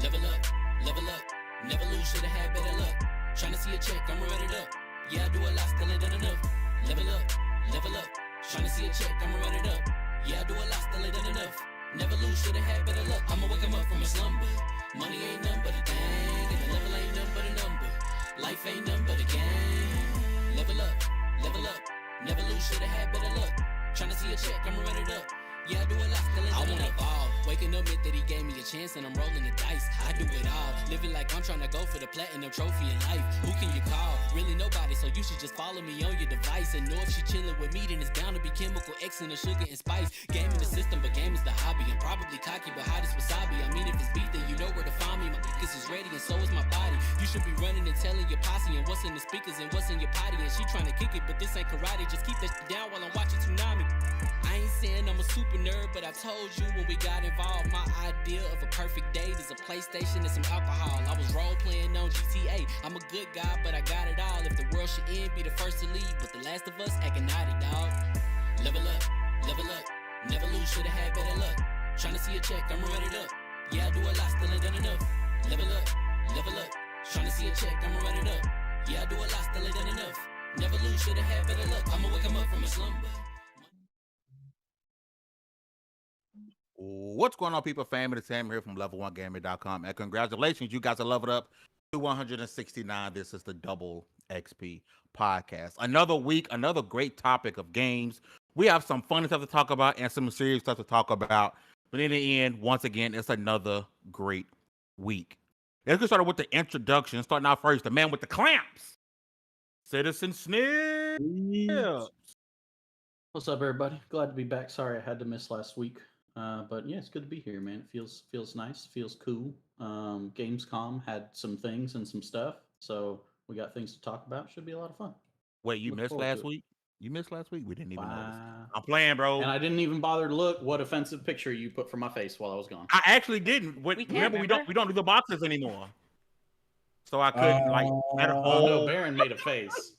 Level up, level up. Never lose, should've had better luck. Tryna see a check, I'ma run it up. Yeah, I do a lot, still ain't done enough. Level up, level up. Tryna see a check, I'ma run it up. Yeah, I do a lot, still ain't done enough. Never lose, should've had better luck. I'ma wake 'em up from a slumber. Money ain't nothing but a thing, and the level ain't nothing but a number. Life ain't nothing but a game. Level up, level up. Never lose, should've had better luck. Tryna see a check, I'ma run it up. Yeah, I do a lot, still ain't done enough. I wanna ball. Waking up meant that he gave me a chance and I'm rolling the dice. I do it all. Living like I'm trying to go for the platinum trophy in life. Who can you call? Really nobody, so you should just follow me on your device. And know if she chilling with me, then it's bound to be chemical X and the sugar and spice. Game in the system, but game is the hobby. I'm probably cocky, but hot as wasabi. I mean, if it's beef, then you know where to find me. My focus is ready and so is my body. You should be running and telling your posse and what's in the speakers and what's in your potty. And she trying to kick it, but this ain't karate. Just keep that shit down while I'm watching Tsunami. I ain't saying I'm a super nerd, but I told you when we got involved, my idea of a perfect date is a PlayStation and some alcohol. I was role playing on GTA. I'm a good guy, but I got it all. If the world should end, be the first to leave, but the last of us acting naughty, dog. Level up, level up. Never lose, should've had better luck. Tryna see a check, I'ma run it up. Yeah, I do a lot, still ain't done enough. Level up, level up. Tryna see a check, I'ma run it up. Yeah, I do a lot, still ain't done enough. Never lose, should've had better luck. I'ma wake 'em up from a slumber. What's going on, people? Family, Sam here from level1gamer.com, and congratulations, you guys are leveled up to 169. This is the Double XP podcast. Another week, another great topic of games. We have some funny stuff to talk about and some serious stuff to talk about. But in the end, once again, it's another great week. Let's get started with the introduction. Starting out first, the man with the clamps, Citizen Snips. What's up, everybody? Glad to be back. Sorry I had to miss last week. But yeah, it's good to be here, man. It feels nice, feels cool. Gamescom had some things and some stuff, so we got things to talk about. Should be a lot of fun. Wait, you Look missed forward last to it. week? You missed last week? We didn't even notice. Wow. I'm playing, bro. And I didn't even bother to look what offensive picture you put for my face while I was gone. I actually didn't. Remember, we don't do the boxes anymore. So I couldn't Oh no, Baron made a face.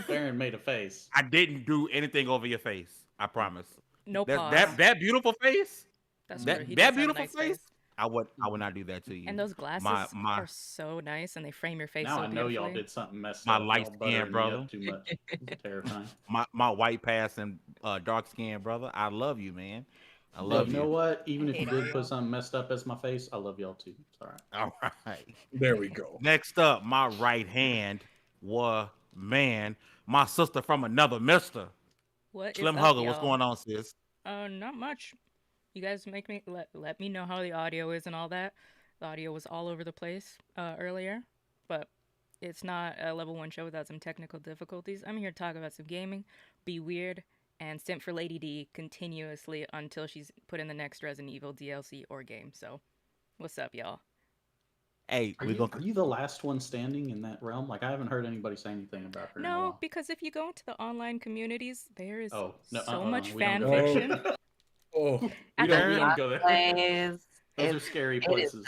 Baron made a face. I didn't do anything over your face. I promise. No pause. That beautiful face. That's that true. He that does have a beautiful nice face. I would not do that to you. And those glasses are so nice, and they frame your face. Now so I know beautifully. y'all did something messed My up. light Y'all skin buttering me brother. up too much. It's terrifying. My white passing dark skin brother. I love you, man. I love you. You know what? Even if you did put something messed up as my face, I love y'all too. It's all right. All right. There we go. Next up, my right hand was my sister from another mister. What Slim is Hugger, up, what's going on, sis? Not much. You guys make me let me know how the audio is and all that. The audio was all over the place earlier, but it's not a level 1 show without some technical difficulties. I'm here to talk about some gaming, be weird, and simp for Lady D continuously until she's put in the next Resident Evil DLC or game. So, what's up, y'all? Hey, are you the last one standing in that realm? Like, I haven't heard anybody say anything about her. No, because if you go into the online communities, there is so much we fan don't go fiction. there. Oh, we don't go there. Plays. Those are scary places.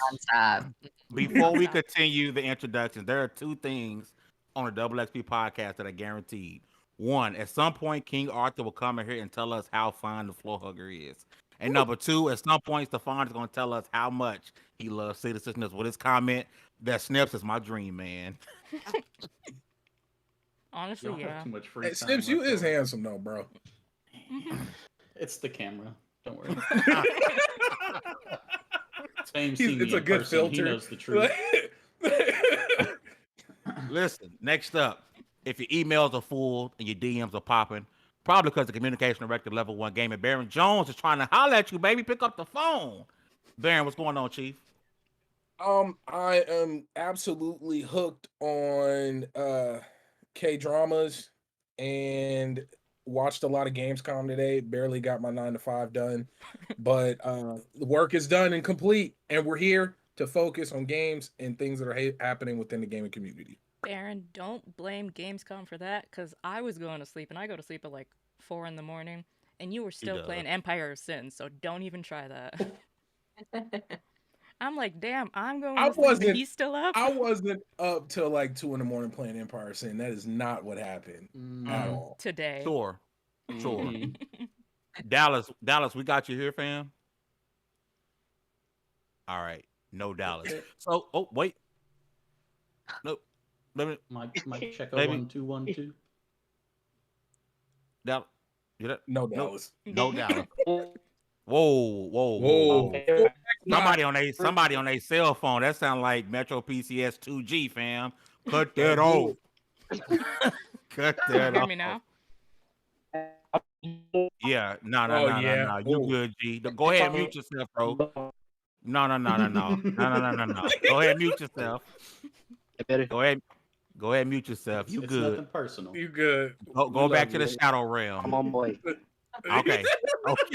Before we continue the introduction, there are two things on the Double XP podcast that are guaranteed. One, at some point, King Arthur will come in here and tell us how fine the floor hugger is. And number two, at some point, Stefan is going to tell us how much he loves Citizen Snips with his comment that Snips is my dream man. Honestly, yeah. Too much free hey, Snips, you is handsome though, bro. It's the camera. Don't worry. It's a good filter. He knows the truth. Listen, next up, if your emails are full and your DMs are popping, probably because the communication director level 1 gamer Baron Jones is trying to holler at you, baby. Pick up the phone. Baron, what's going on, Chief? I am absolutely hooked on K-dramas and watched a lot of Gamescom today. Barely got my 9 to 5 done, but the work is done and complete, and we're here to focus on games and things that are happening within the gaming community. Baron, don't blame Gamescom for that, because I was going to sleep, and I go to sleep at like 4 in the morning, and you were still playing Empire of Sin, so don't even try that. I'm like, damn, I'm going to sleep, and he's still up? I wasn't up till like 2 in the morning playing Empire of Sin. That is not what happened at all. Today. Sure. Dallas, we got you here, fam. All right. No Dallas. So, oh wait, no, let me, Mike check maybe 1 2 1 2. Dallas. You know, No no, Dallas. no Dallas. Whoa, whoa, whoa, Whoa. whoa. Full back Somebody on a cell phone. That sound like Metro PCS 2G, fam. Cut nine. that off. Cut Can you that hear off. me now? Yeah, no, no, Oh no, no, yeah. no. You Oh. good, G? Go ahead, mute yourself, bro. No, no, no, no, no, no, no, no, no, no. Go ahead, mute yourself. Go ahead, mute yourself. You It's good? nothing personal. You good. Go We back love to the you. shadow realm. Come on, boy. Okay, okay,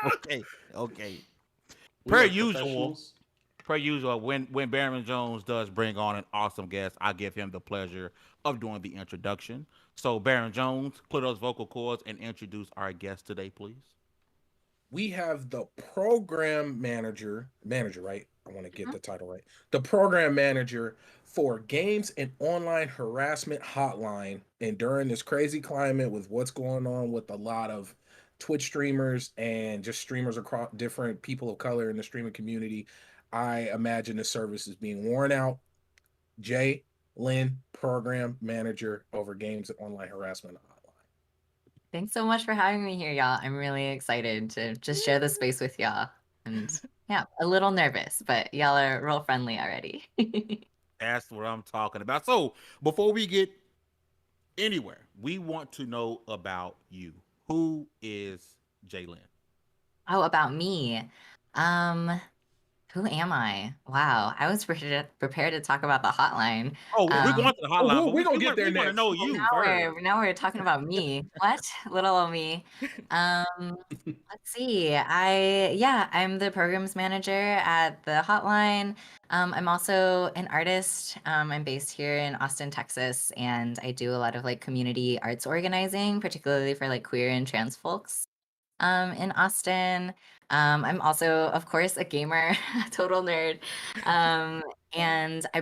okay, okay. We Per love usual, professionals. when Baron Jones does bring on an awesome guest, I give him the pleasure of doing the introduction. So, Baron Jones, clear those vocal cords and introduce our guest today, please. We have the program manager, right? I want to get the title right. The program manager for Games and Online Harassment Hotline. And during this crazy climate with what's going on with a lot of Twitch streamers and just streamers across different people of color in the streaming community, I imagine the service is being worn out. Jay Lynn, program manager over Games and Online Harassment Hotline. Thanks so much for having me here, y'all. I'm really excited to just share the space with y'all. And yeah, a little nervous, but y'all are real friendly already. That's what I'm talking about. So, before we get anywhere, we want to know about you. Who is Jalen? Oh, about me. Um, who am I? Wow, I was prepared to talk about the hotline. Oh, we're going to the hotline, but we're gonna get there we want to next. know you Now first. we're talking about me. What? Little old me. Let's see. I'm the programs manager at the hotline. I'm also an artist. I'm based here in Austin, Texas, and I do a lot of like community arts organizing, particularly for like queer and trans folks in Austin. I'm also, of course, a gamer, a total nerd. And I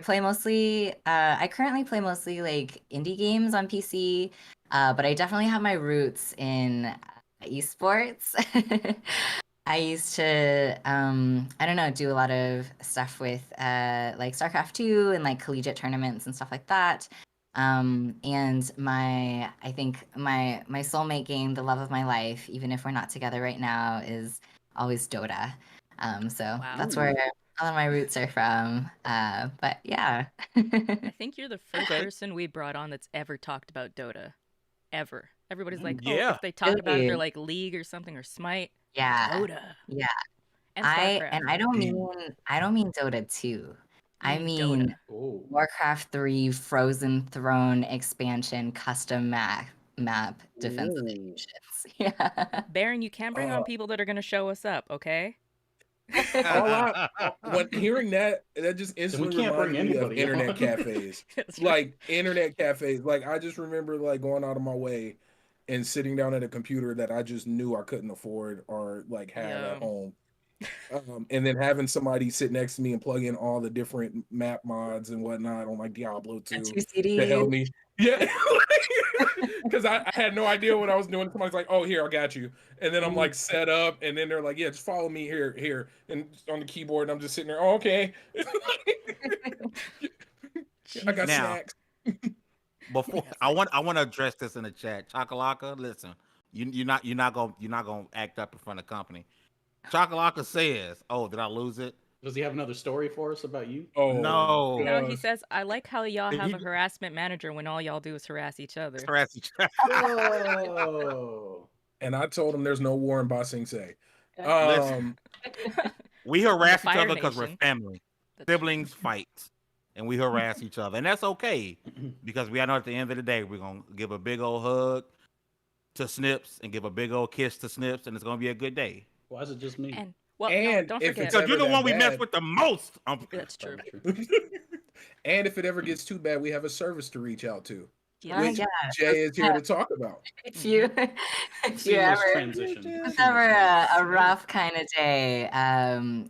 currently play mostly like indie games on PC, but I definitely have my roots in esports. I used to, I don't know, do a lot of stuff with like StarCraft 2 and like collegiate tournaments and stuff like that. And I think my soulmate game, the love of my life, even if we're not together right now, is always Dota. So that's where all of my roots are from. But yeah. I think you're the first Okay. person we brought on that's ever talked about Dota. Ever. Everybody's like, oh, Yeah. if they talk about it, Really? they're like League or something or Smite. Yeah. Dota. Yeah. And StarCraft. I don't mean Dota 2. I mean Dota. Oh, Warcraft 3 Frozen Throne expansion custom map defensive Ooh. ships. Yeah. Baron, you can't bring on people that are going to show us up, okay? When hearing that just we instantly can't bring reminded me of anybody internet on. cafes. That's right. Like internet cafes. Like I just remember like going out of my way and sitting down at a computer that I just knew I couldn't afford or like have Yeah. at home. And then having somebody sit next to me and plug in all the different map mods and whatnot on like Diablo 2 2 to help CDs. me. Yeah. Because I had no idea what I was doing. Somebody's like, oh, here, I got you. And then I'm like set up. And then they're like, yeah, just follow me here. And on the keyboard, I'm just sitting there. Oh, okay. I got Now, snacks. Before I want to address this in the chat. Chakalaka, listen, you're not gonna act up in front of company. Chakalaka says, "Oh, did I lose it? Does he have another story for us about you? Oh No. No, he gosh. says, I like how y'all Did have he- a harassment manager when all y'all do is harass each other. Harass each other. Whoa. And I told him there's no war in Ba Sing Se. Listen. We harass each Fire other because we're Nation. family. That's true. Siblings fight, and we harass each other, and that's okay because we know at the end of the day we're gonna give a big old hug to Snips and give a big old kiss to Snips, and it's gonna be a good day. Why is it just me? And, well, And no, don't if forget. it's Because you're the ever one that we mess bad. with the most. That's true. And if it ever gets too bad, we have a service to reach out to, Yes. which Yeah. Jay is here to talk about. If you Seamless ever transition. it's ever a rough kind of day,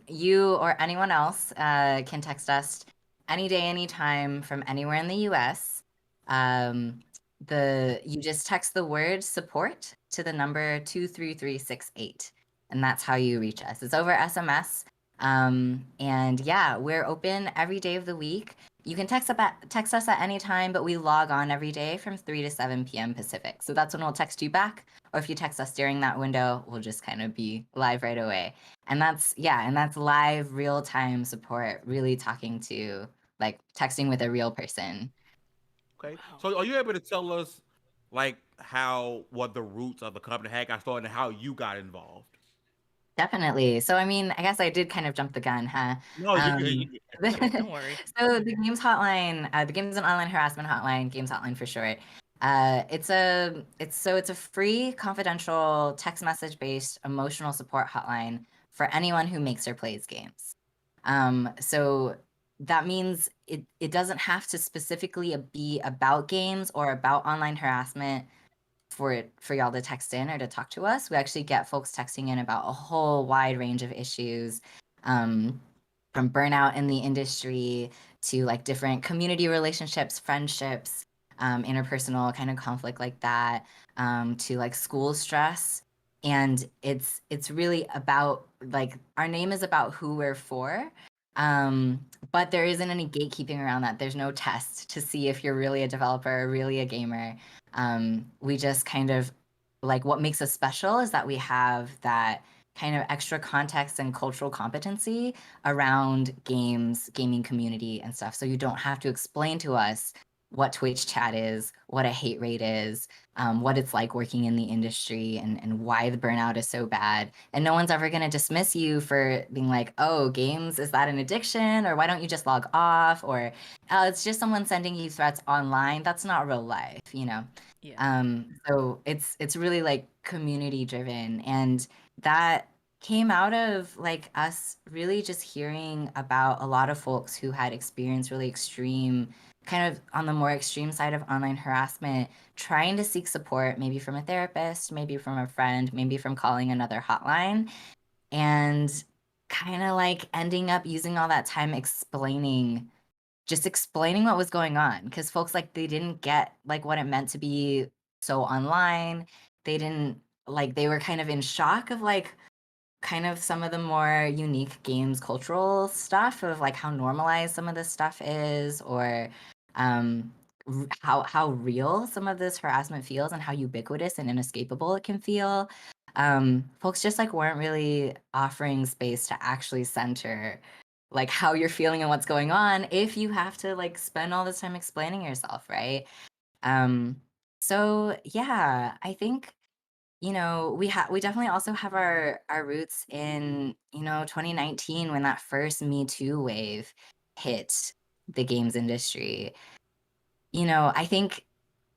you or anyone else can text us any day, anytime from anywhere in the US. You just text the word support to the number 23368, and that's how you reach us. It's over SMS. And yeah, we're open every day of the week. You can text us at any time, but we log on every day from 3 to 7 p.m. Pacific. So that's when we'll text you back. Or if you text us during that window, we'll just kind of be live right away. And that's live real time support, really talking to, like, texting with a real person. Okay. Wow. So are you able to tell us like what the roots of the company had got started and how you got involved? Definitely. So, I mean, I guess I did kind of jump the gun, huh? No, you good. Um, Don't worry. so the Games Hotline, the Games and Online Harassment Hotline, Games Hotline for short. It's a free, confidential, text message based emotional support hotline for anyone who makes or plays games. So that means it doesn't have to specifically be about games or about online harassment for y'all to text in or to talk to us. We actually get folks texting in about a whole wide range of issues, from burnout in the industry to like different community relationships, friendships, interpersonal kind of conflict like that, to like school stress. And it's really about, like, our name is about who we're for. But there isn't any gatekeeping around that. There's no test to see if you're really a developer or really a gamer. We just kind of, like, what makes us special is that we have that kind of extra context and cultural competency around games, gaming community and stuff. So you don't have to explain to us what Twitch chat is, what a hate rate is, what it's like working in the industry, and why the burnout is so bad. And no one's ever going to dismiss you for being like, oh, games, is that an addiction? Or why don't you just log off? Or it's just someone sending you threats online. That's not real life, you know? Yeah. So it's really like community driven, and that came out of like us really just hearing about a lot of folks who had experienced really extreme, kind of on the more extreme side of online harassment, trying to seek support, maybe from a therapist, maybe from a friend, maybe from calling another hotline, and kind of like ending up using all that time explaining what was going on, because folks, like, they didn't get like what it meant to be so online. They didn't, like, they were kind of in shock of like kind of some of the more unique games cultural stuff of like how normalized some of this stuff is, or um how real some of this harassment feels and how ubiquitous and inescapable it can feel. Folks just like weren't really offering space to actually center like how you're feeling and what's going on if you have to like spend all this time explaining yourself, right? um so yeah, I think, we definitely also have our roots in, 2019, when that first Me Too wave hit the games industry. I think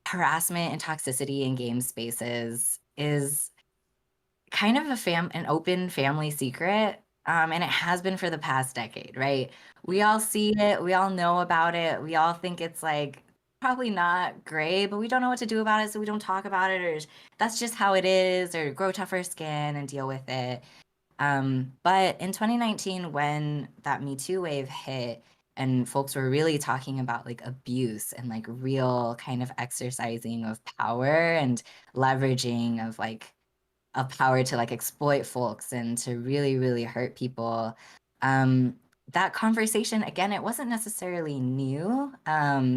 harassment and toxicity in game spaces is kind of an open family secret, and it has been for the past decade, right? We all see it, we all know about it, we all think it's like probably not great, but we don't know what to do about it, so we don't talk about it, or that's just how it is, or grow tougher skin and deal with it. But in 2019, when that Me Too wave hit and folks were really talking about like abuse and like real kind of exercising of power and leveraging of power to like exploit folks and to really, really hurt people. That conversation, again, it wasn't necessarily new,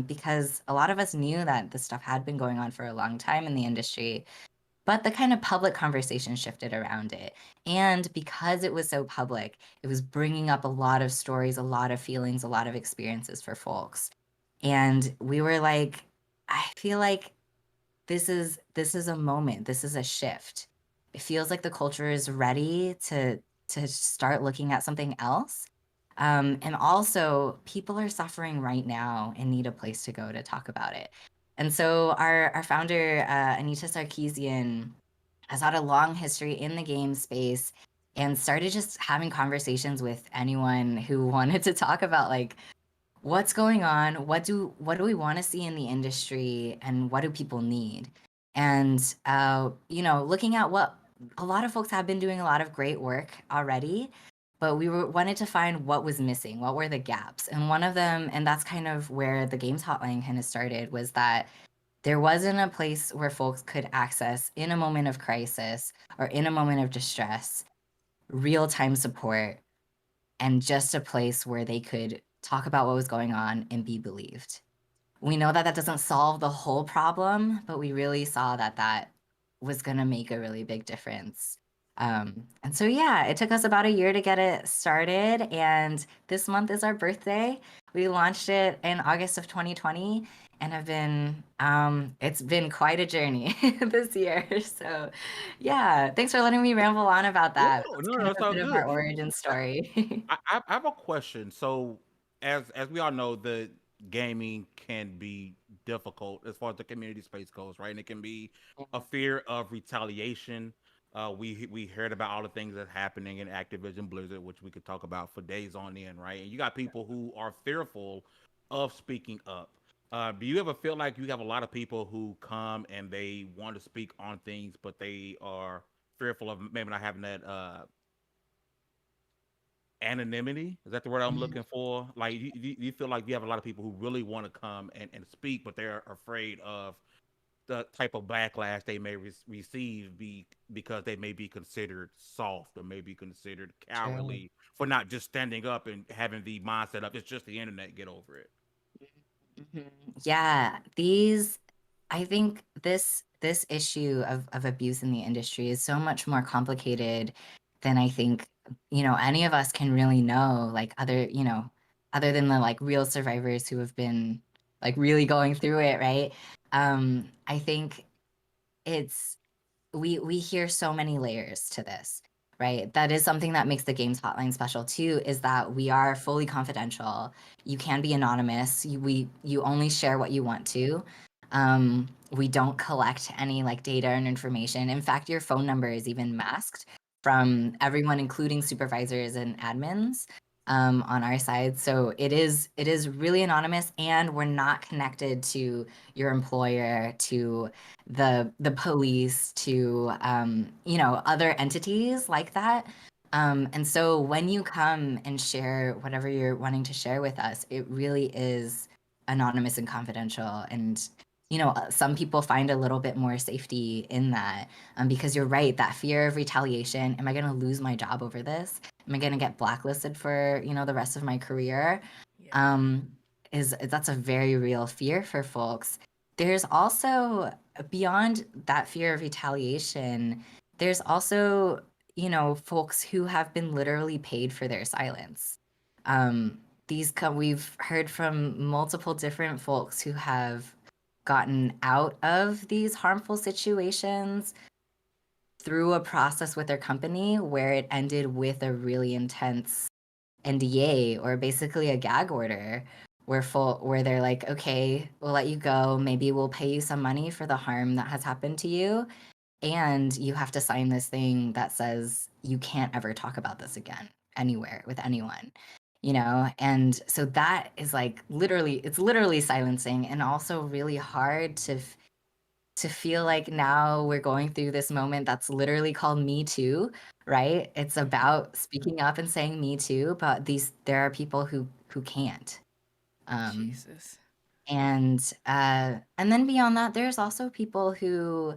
because a lot of us knew that this stuff had been going on for a long time in the industry, but the kind of public conversation shifted around it. And because it was so public, it was bringing up a lot of stories, a lot of feelings, a lot of experiences for folks. And we were like, I feel like this is a moment, this is a shift. It feels like the culture is ready to start looking at something else. And also, people are suffering right now and need a place to go to talk about it. And so our founder, Anita Sarkeesian, has had a long history in the game space and started just having conversations with anyone who wanted to talk about like what's going on, what do we want to see in the industry, and what do people need. And looking at what a lot of folks have been doing a lot of great work already, but wanted to find what was missing, what were the gaps. And one of them, and that's kind of where the Games Hotline kind of started, was that there wasn't a place where folks could access, in a moment of crisis or in a moment of distress, real-time support and just a place where they could talk about what was going on and be believed. We know that that doesn't solve the whole problem, but we really saw that that was going to make a really big difference. And so, yeah, it took us about a year to get it started. And this month is our birthday. We launched it in August of 2020 and have been, it's been quite a journey this year. So, yeah, thanks for letting me ramble on about that. No, That's no, kind no, of it's a all bit of our good. origin story. I have a question. So, as we all know, the gaming can be difficult as far as the community space goes, right? And it can be a fear of retaliation. We heard about all the things that's happening in Activision Blizzard, which we could talk about for days on end, right? And you got people who are fearful of speaking up. Do you ever feel like you have a lot of people who come and they want to speak on things, but they are fearful of maybe not having that anonymity? Is that the word I'm Mhm. looking for? Like, you feel like you have a lot of people who really want to come and speak, but they're afraid of the type of backlash they may receive because they may be considered soft or may be considered True. cowardly for not just standing up and having the mindset of it's just the internet, get over it. Mhm. Yeah, I think this issue of abuse in the industry is so much more complicated than I think, any of us can really know, like other than the like real survivors who have been like really going through it, right? I think it's we hear so many layers to this, right? That is something that makes the games hotline special too, is that we are fully confidential. You can be anonymous. You only share what you want to. We don't collect any like data and information. In fact, your phone number is even masked from everyone, including supervisors and admins on our side. So it is really anonymous, and we're not connected to your employer, to the police, to other entities like that. And so when you come and share whatever you're wanting to share with us, it really is anonymous and confidential. And some people find a little bit more safety in that, because you're right, that fear of retaliation. Am I going to lose my job over this? Am I going to get blacklisted for the rest of my career? Yeah. Is That's a very real fear for folks. There's also, beyond that fear of retaliation, there's also, folks who have been literally paid for their silence. Um, we've heard from multiple different folks who have gotten out of these harmful situations through a process with their company where it ended with a really intense NDA, or basically a gag order, where they're like, okay, we'll let you go. Maybe we'll pay you some money for the harm that has happened to you. And you have to sign this thing that says you can't ever talk about this again anywhere with anyone. And so that is like it's literally silencing, and also really hard to feel like now we're going through this moment that's literally called Me Too, right? It's about speaking up and saying Me Too, but there are people who can't. Um, Jesus. and then beyond that, there's also people who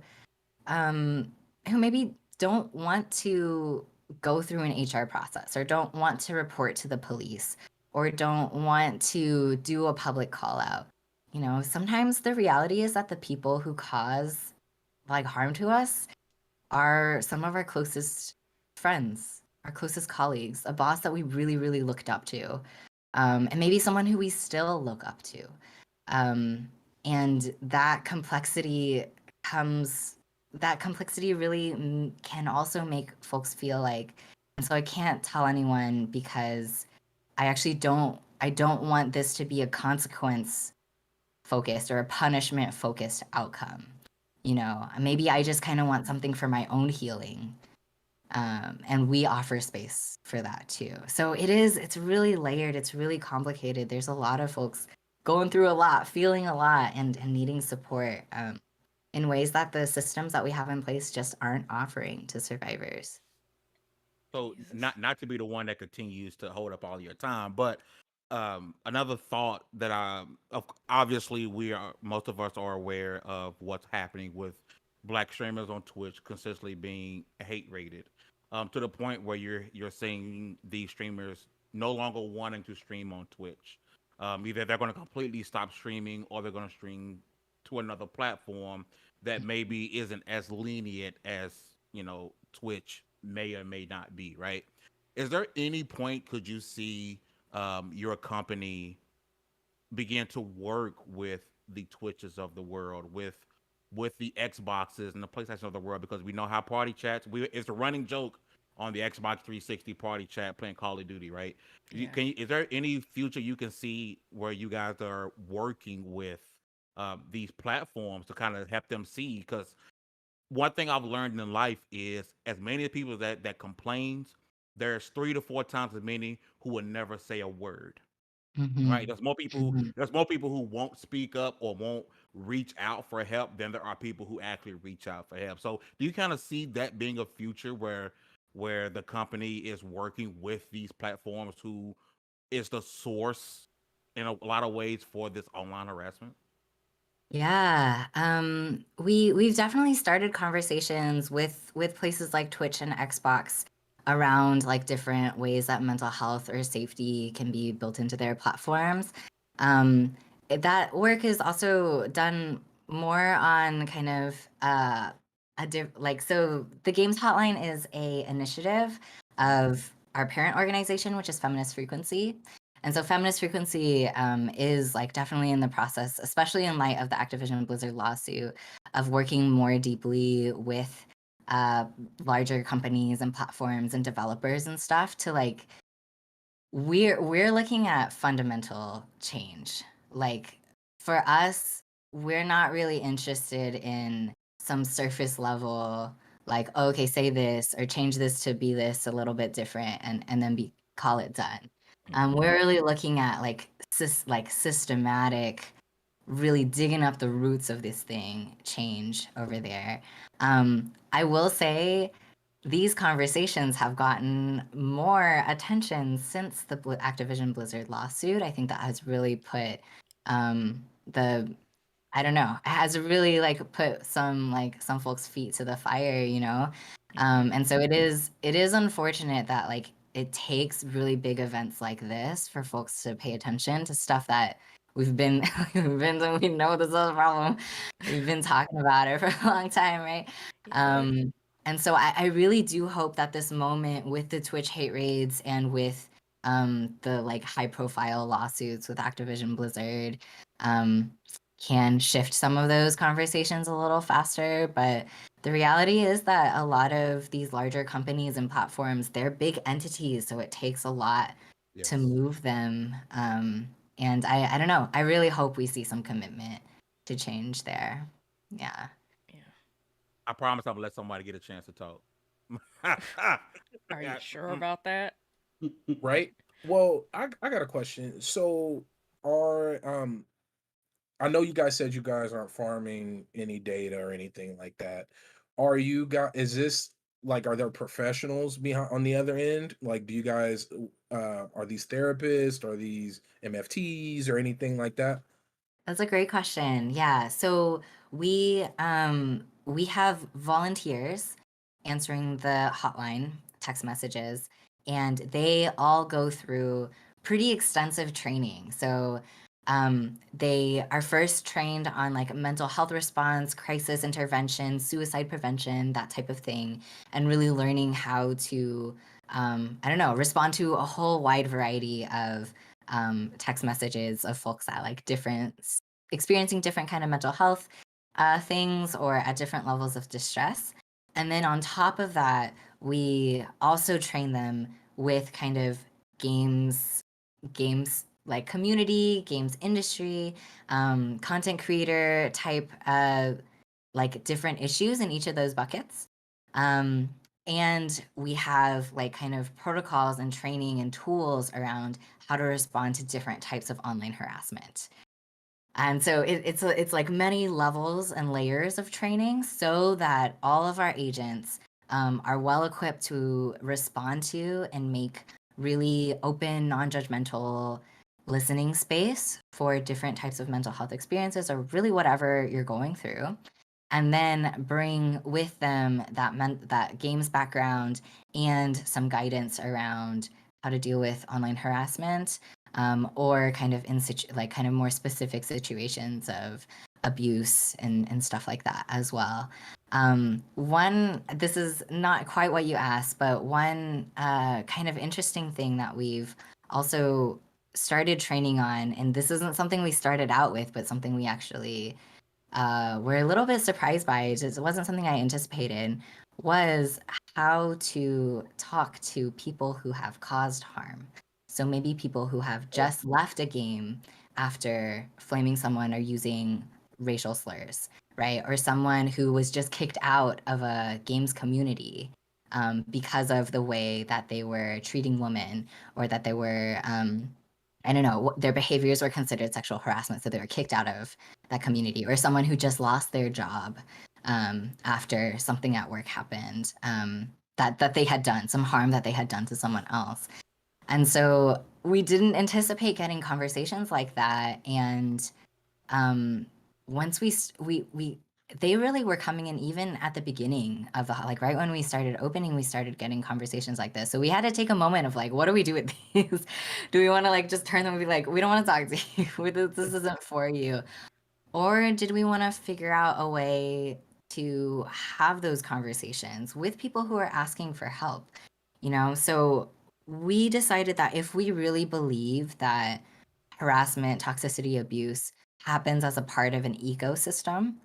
maybe don't want to go through an HR process, or don't want to report to the police, or don't want to do a public call out. Sometimes the reality is that the people who cause like harm to us are some of our closest friends, our closest colleagues, a boss that we really, really looked up to, and maybe someone who we still look up to. And that complexity really can also make folks feel like, and so I can't tell anyone because I don't want this to be a consequence focused or a punishment focused outcome. Maybe I just kind of want something for my own healing. And we offer space for that too. So it's really layered, it's really complicated. There's a lot of folks going through a lot, feeling a lot, and needing support in ways that the systems that we have in place just aren't offering to survivors. So Jesus. not to be the one that continues to hold up all your time, but another thought that obviously we are most of us are aware of what's happening with black streamers on Twitch consistently being hate rated, to the point where you're seeing these streamers no longer wanting to stream on Twitch. Either they're going to completely stop streaming, or they're going to stream to another platform that maybe isn't as lenient as Twitch may or may not be. Right? Is there any point could you see your company begin to work with the Twitches of the world, with the Xboxes and the PlayStation of the world, because we know how party chats. It's a running joke on the Xbox 360 party chat playing Call of Duty, right? Yeah. Is there any future you can see where you guys are working with these platforms to kind of help them see? Because one thing I've learned in life is, as many people that complains, there's 3 to 4 times as many who will never say a word. Right. Mhm. There's more people. Mhm. There's more people who won't speak up or won't reach out for help than there are people who actually reach out for help. So, do you kind of see that being a future where the company is working with these platforms, who is the source in a lot of ways for this online harassment? Yeah, we've definitely started conversations with places like Twitch and Xbox around like different ways that mental health or safety can be built into their platforms. That work is also done more on kind of so the Games Hotline is a initiative of our parent organization, which is Feminist Frequency. And so Feminist Frequency is like definitely in the process, especially in light of the Activision Blizzard lawsuit, of working more deeply with larger companies and platforms and developers and stuff to like we're looking at fundamental change. Like for us, we're not really interested in some surface level, like, oh, okay, say this or change this to be this a little bit different and then call it done. We're really looking at like systematic, really digging up the roots of this thing, change over there. I will say these conversations have gotten more attention since the Activision Blizzard lawsuit. I think that has really put the I don't know, it has really like put some folks' feet to the fire, you know. And so it is unfortunate that like it takes really big events like this for folks to pay attention to stuff that we've been we know this is a problem. We've been talking about it for a long time, right? Yeah. And so I really do hope that this moment with the Twitch hate raids and with the like high profile lawsuits with Activision Blizzard um, can shift some of those conversations a little faster. But the reality is that a lot of these larger companies and platforms, they're big entities, so it takes a lot to Yes. move them. And I don't know. I really hope we see some commitment to change there. Yeah. Yeah. I promise I'm gonna let somebody get a chance to talk. Are you Yeah, sure about that? Right? Well, I got a question. So are I know you guys said you guys aren't farming any data or anything like that. Are you guys, is this like, are there professionals behind on the other end? Like, do you guys, are these therapists? Are these MFTs or anything like that? That's a great question. Yeah. So we have volunteers answering the hotline text messages, and they all go through pretty extensive training. So they are first trained on like mental health response, crisis intervention, suicide prevention, that type of thing, and really learning how to I don't know, respond to a whole wide variety of text messages of folks at like experiencing different kind of mental health things or at different levels of distress. And then on top of that, we also train them with kind of games like community, games industry, content creator type like different issues in each of those buckets. Um, and we have like kind of protocols and training and tools around how to respond to different types of online harassment. And so it's like many levels and layers of training so that all of our agents are well equipped to respond to and make really open, non-judgmental listening space for different types of mental health experiences or really whatever you're going through. And then bring with them that games background and some guidance around how to deal with online harassment, or kind of like kind of more specific situations of abuse and stuff like that as well. One, this is not quite what you asked, but one kind of interesting thing that we've also started training on, and this isn't something we started out with, but something we actually were a little bit surprised by, it wasn't something I anticipated, was how to talk to people who have caused harm. So maybe people who have just left a game after flaming someone or using racial slurs, right? Or someone who was just kicked out of a games community because of the way that they were treating women, or that they were, I don't know, their behaviors were considered sexual harassment, so they were kicked out of that community. Or someone who just lost their job after something at work happened, that they had done, some harm that they had done to someone else. And so we didn't anticipate getting conversations like that. And once they really were coming in even at the beginning of the, like right when we started opening, we started getting conversations like this. So we had to take a moment of like, what do we do with these? Do we want to like just turn them and be like, we don't want to talk to you. This isn't for you? Or did we want to figure out a way to have those conversations with people who are asking for help? You know, so we decided that if we really believe that harassment, toxicity, abuse happens as a part of an ecosystem,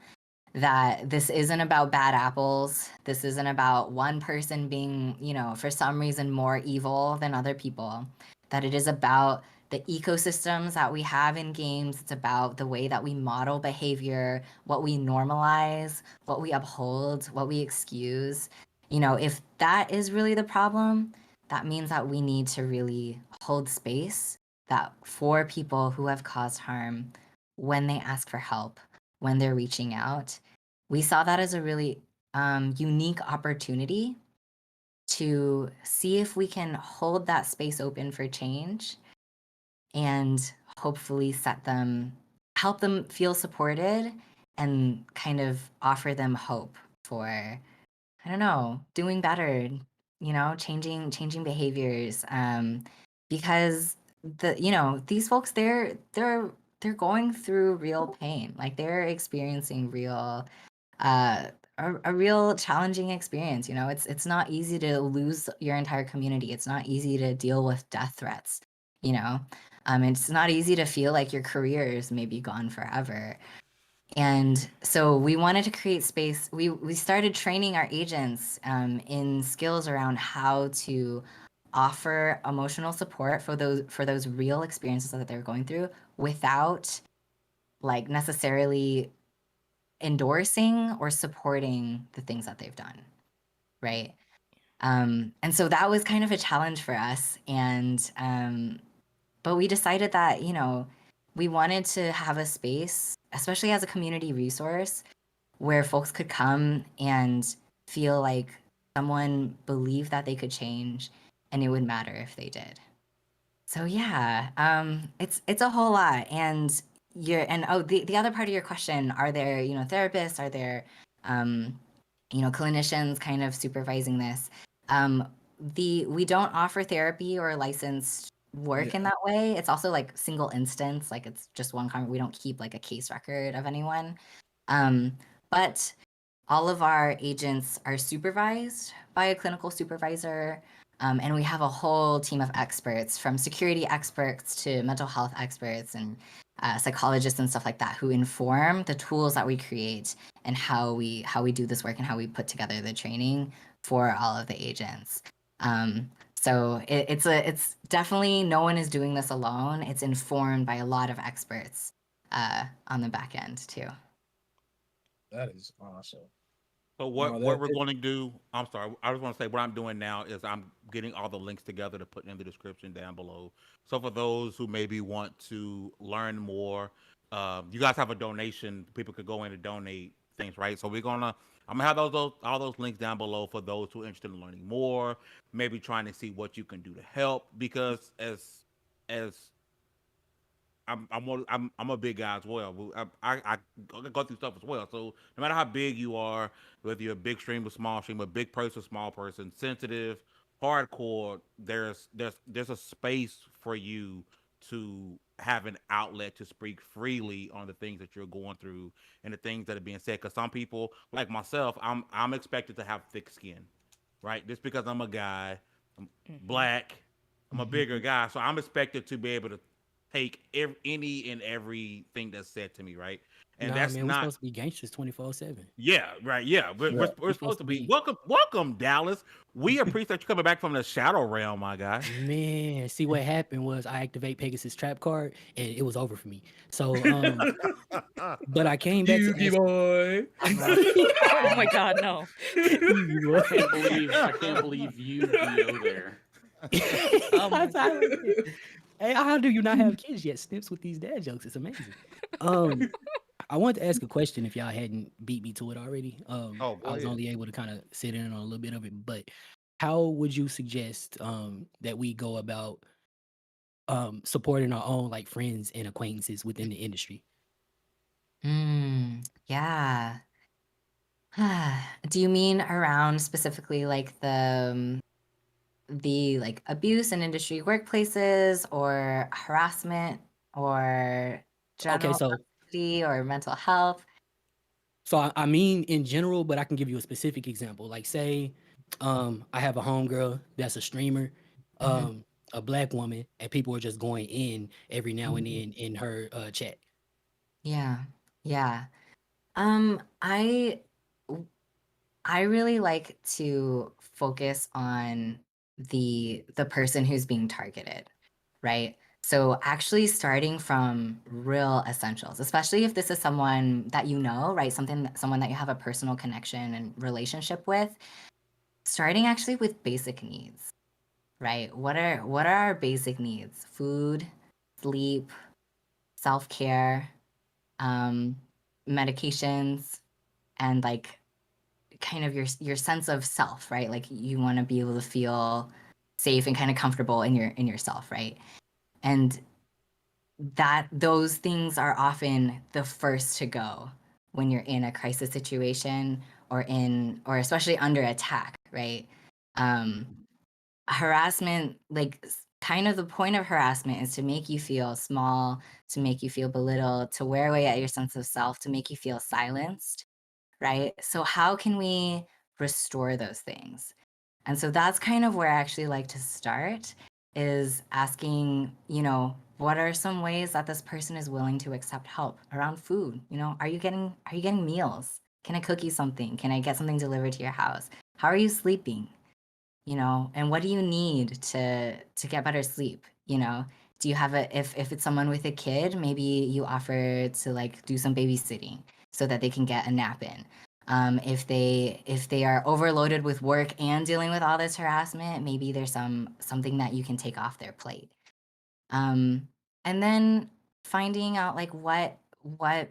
that this isn't about bad apples. This isn't about one person being, you know, for some reason more evil than other people, that it is about the ecosystems that we have in games. It's about the way that we model behavior, what we normalize, what we uphold, what we excuse. You know, if that is really the problem, that means that we need to really hold space that for people who have caused harm when they ask for help, when they're reaching out. We saw that as a really unique opportunity to see if we can hold that space open for change and hopefully help them feel supported, and kind of offer them hope for, I don't know, doing better, you know, changing behaviors. Because these folks, they're going through real pain. Like they're experiencing real a real challenging experience. You know, it's not easy to lose your entire community. It's not easy to deal with death threats, you know. It's not easy to feel like your career is maybe gone forever. And so we wanted to create space. We started training our agents in skills around how to offer emotional support for those real experiences that they're going through, without like necessarily endorsing or supporting the things that they've done, right? And so that was kind of a challenge for us. And but we decided that, you know, we wanted to have a space, especially as a community resource, where folks could come and feel like someone believed that they could change, and it would matter if they did. So yeah, it's a whole lot. And the other part of your question, are there, you know, therapists, are there you know, clinicians kind of supervising this? We don't offer therapy or licensed work in that way. It's also like single instance, like it's just one we don't keep like a case record of anyone. But all of our agents are supervised by a clinical supervisor. And we have a whole team of experts, from security experts to mental health experts and psychologists and stuff like that, who inform the tools that we create and how we do this work and how we put together the training for all of the agents. So it's definitely, no one is doing this alone. It's informed by a lot of experts on the back end too. That is awesome. So what we're going to do? I'm sorry. I just want to say what I'm doing now is I'm getting all the links together to put in the description down below. So for those who maybe want to learn more, you guys have a donation. People could go in and donate things, right? So I'm gonna have all those links down below for those who are interested in learning more, maybe trying to see what you can do to help. Because as I'm a big guy as well. I go through stuff as well. So no matter how big you are, whether you're a big streamer, small streamer, big person, small person, sensitive, hardcore, there's a space for you to have an outlet to speak freely on the things that you're going through and the things that are being said. Because some people, like myself, I'm expected to have thick skin, right? Just because I'm a guy, I'm Mm-hmm. black, I'm a bigger guy, so I'm expected to be able to take any and everything that's said to me, right? And Nah, that's man, we not. supposed to be gangsters 24/7. Yeah, right. Yeah, Yeah. we're We supposed supposed to to be be, welcome, Dallas. We appreciate you coming back from the shadow realm, my guy. man. See what happened was I activate Pegasus trap card and it was over for me. So but I came back to Yugi ask. boy. Oh my God, no. You boy. I can't believe Yu-Gi-Oh there. Oh my That's how I like it. Hey, how do you not have kids yet? Snips with these dad jokes. It's amazing. Um, I wanted to ask a question if y'all hadn't beat me to it already. Oh, go I was ahead. only able to kind of sit in on a little bit of it, but how would you suggest that we go about supporting our own like friends and acquaintances within the industry? Yeah. Do you mean around specifically like the like abuse in industry workplaces or harassment or Okay, general so toxicity or mental health? I mean in general, but I can give you a specific example. Like say I have a homegirl that's a streamer, Mhm. a black woman, and people are just going in every now and then in her chat. Yeah. Yeah. Um, I I really like to focus on the person who's being targeted, right? So actually starting from real essentials, especially if this is someone that you know, right? Someone that you have a personal connection and relationship with, starting actually with basic needs, right? What are our basic needs? Food, sleep, self-care, um, medications, and like kind of your sense of self, right? Like you want to be able to feel safe and kind of comfortable in yourself, right? And that those things are often the first to go when you're in a crisis situation or especially under attack, right? Um, harassment, like kind of the point of harassment is to make you feel small, to make you feel belittled, to wear away at your sense of self, to make you feel silenced, right? So how can we restore those things? And so that's kind of where I actually like to start is asking, what are some ways that this person is willing to accept help around food? Are you getting meals? Can I cook you something? Can I get something delivered to your house? How are you sleeping? And what do you need to get better sleep? Do you have if it's someone with a kid, maybe you offer to like do some babysitting so that they can get a nap in. If they are overloaded with work and dealing with all this harassment, maybe there's something that you can take off their plate. um, and then finding out like what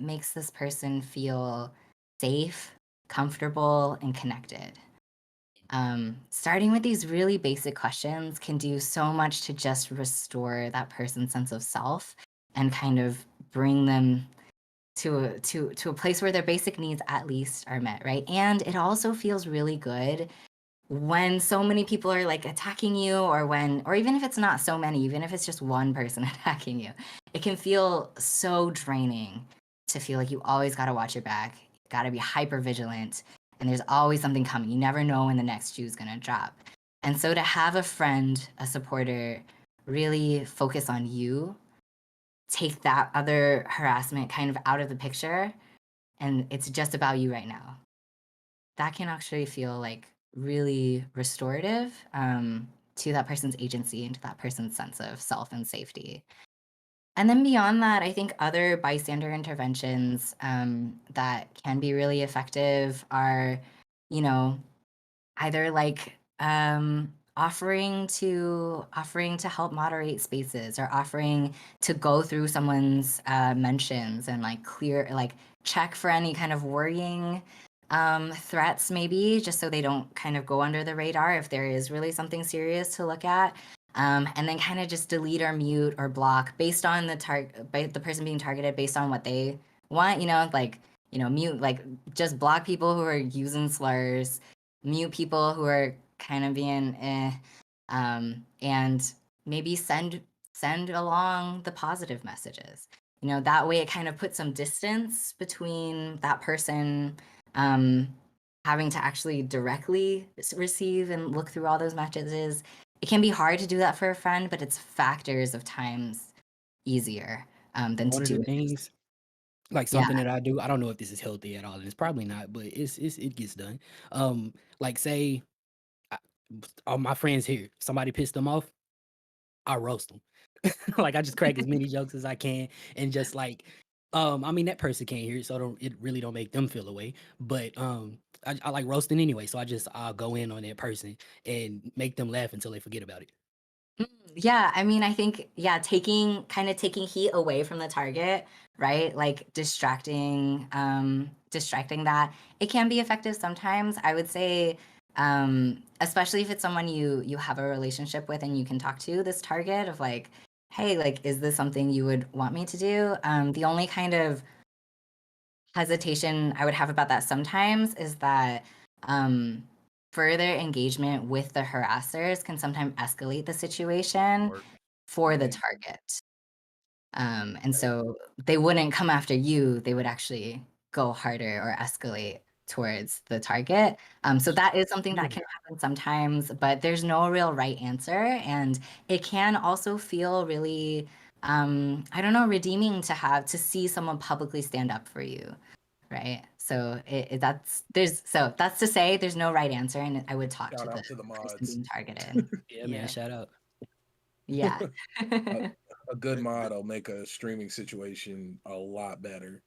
makes this person feel safe, comfortable, and connected. Starting with these really basic questions can do so much to just restore that person's sense of self and kind of bring them to a place where their basic needs at least are met, right? And it also feels really good when so many people are like attacking you or even if it's not so many, even if it's just one person attacking you, it can feel so draining to feel like you always got to watch your back, got to be hyper vigilant, and there's always something coming. You never know when the next shoe is going to drop. And so to have a friend, a supporter really focus on you, take that other harassment kind of out of the picture, and it's just about you right now, that can actually feel like really restorative, to that person's agency and to that person's sense of self and safety. And then beyond that, I think other bystander interventions, that can be really effective are, you know, either like offering to help moderate spaces or offering to go through someone's mentions and like clear like check for any kind of worrying threats, maybe just so they don't kind of go under the radar if there is really something serious to look at. And then kind of just delete or mute or block based on the person being targeted, based on what they want, like, mute, like just block people who are using slurs, mute people who are kind of being and maybe send along the positive messages. That way it kind of puts some distance between that person having to actually directly receive and look through all those messages. It can be hard to do that for a friend, but it's factors of times easier than to One of do the it. things, like Yeah. something that I do, I don't know if this is healthy at all, and it's probably not, but it gets done. Like say, all my friends here, somebody pissed them off, I roast them. Like I just crack as many jokes as I can, and just like, I mean that person can't hear it, so it really don't make them feel away. But I like roasting anyway, so I'll go in on that person and make them laugh until they forget about it. Yeah, I mean, I think, yeah, taking heat away from the target, right? Like distracting that. It can be effective sometimes. I would say, especially if it's someone you have a relationship with and you can talk to this target of like, hey, like, is this something you would want me to do? The only kind of hesitation I would have about that sometimes is that further engagement with the harassers can sometimes escalate the situation for the target. And so they wouldn't come after you, they would actually go harder or escalate towards the target. So that is something that can happen sometimes, but there's no real right answer. And it can also feel really, I don't know, redeeming to see someone publicly stand up for you. Right. So that's to say there's no right answer, and I would talk Shout to out to the person mods. being targeted. Yeah, man, shout out. Yeah. A good mod will make a streaming situation a lot better.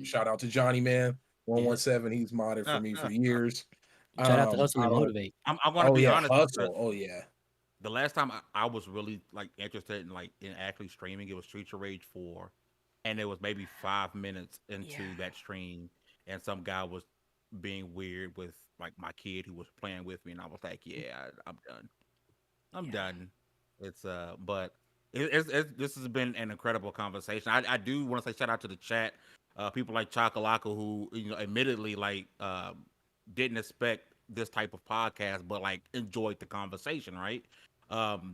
Shout out to Johnny Man 117. He's modded for me for years. Shout out to Hustle and I don't- Motivate. I'm gonna be honest. Hustle. Oh yeah. The last time I was really like interested in actually streaming, it was Streets of Rage 4, and it was maybe 5 minutes into that stream, and some guy was being weird with like my kid who was playing with me, and I was like, yeah, I'm done. I'm done. It's but this has been an incredible conversation. I do want to say shout out to the chat, people like Chakalaka who admittedly like didn't expect this type of podcast, but like enjoyed the conversation. Right?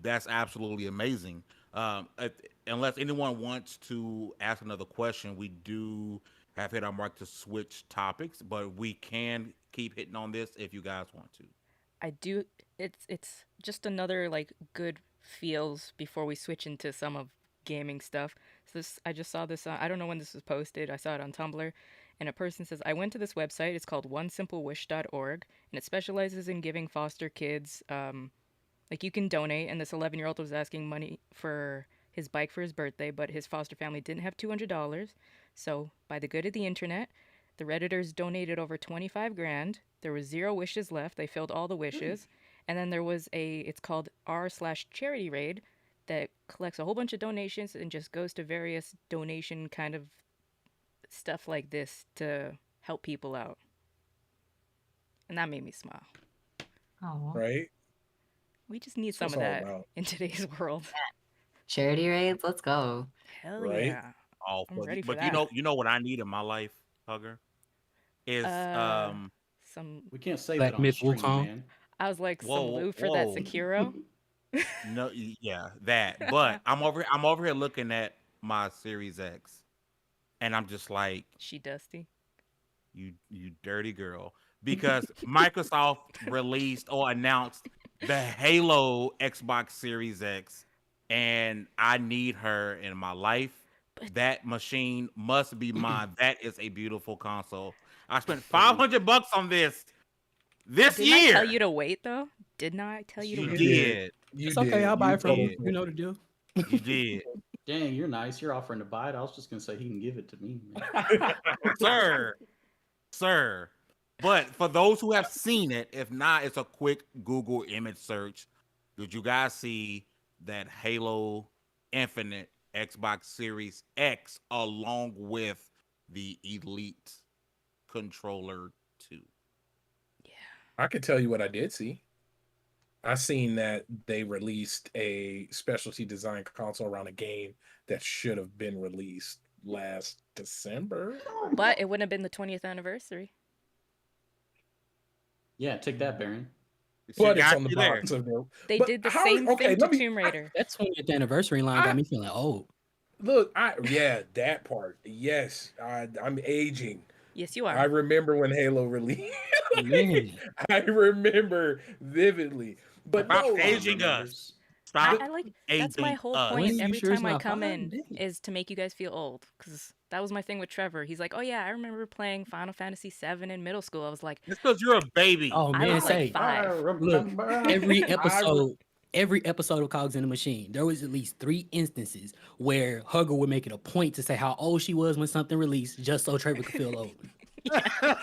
That's absolutely amazing. Unless anyone wants to ask another question, we do have hit our mark to switch topics, but we can keep hitting on this if you guys want to. I do. It's just another like good feels before we switch into some of gaming stuff. So I just saw this. I don't know when this was posted. I saw it on Tumblr, and a person says, "I went to this website. It's called OneSimpleWish.org, and it specializes in giving foster kids like you can donate." And this 11-year-old was asking money for his bike for his birthday, but his foster family didn't have $200. So by the good of the internet, the Redditors donated over 25 grand. There was 0 wishes left. They filled all the wishes. And then there was it's called r/charity raid that collects a whole bunch of donations and just goes to various donation kind of stuff like this to help people out. And that made me smile. Oh, Right. We just need That's some what of it's all that about. in today's world. charity raids, let's go. Hell Right. yeah. All I'm for ready it. for But that. you know what I need in my life, Hugger? Is Some We can't say Black that on Myth stream, Wukong. man. I was like some whoa, loot for that whoa. Sekiro. No, yeah, that. But I'm over here looking at my Series X, and I'm just like, She dusty. you dirty girl, because Microsoft released or announced the Halo Xbox Series X, and I need her in my life. That machine must be mine. That is a beautiful console. I spent $500 on this Didn't I year. tell you to wait though? Didn't I tell you to You wait? did. You It's okay, did. I'll buy You it from told you. me. You know the deal. You did. Dang, you're nice. You're offering to buy it. I was just gonna say he can give it to me, man. sir. But for those who have seen it, if not, it's a quick Google image search. Did you guys see that Halo Infinite Xbox Series X along with the Elite controller 2? I can tell you what I did see. I seen that they released a specialty design console around a game that should have been released last December. But it wouldn't have been the 20th anniversary. Yeah, take that, Baron. but it's got on the you there. box of them. They But did the how- same okay, thing to let me- Tomb Raider. That 20th anniversary line got me feeling old. Look, that part. Yes, I'm aging. Yes, you I are. remember when Halo released. Man. I remember vividly. But Stop no, aging us. Stop I like that's my aging whole us. point When you every sure it's time I not come 5? in Dang. is to make you guys feel old, because that was my thing with Trevor. He's like, oh yeah, I remember playing Final Fantasy VII in middle school. I was like, It's because you're a baby. Oh I man, was like say 5. look, every I- episode of Cogs in the Machine, there was at least 3 instances where Hugger would make it a point to say how old she was when something released, just so Trevor could feel old. I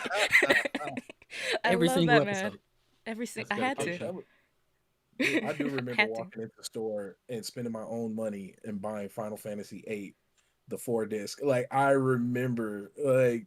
Every love single that, man. episode. Every single, That's I had to. dedication. I do remember Had to. walking into the store and spending my own money and buying Final Fantasy VIII, the 4-disc. Like I remember, like,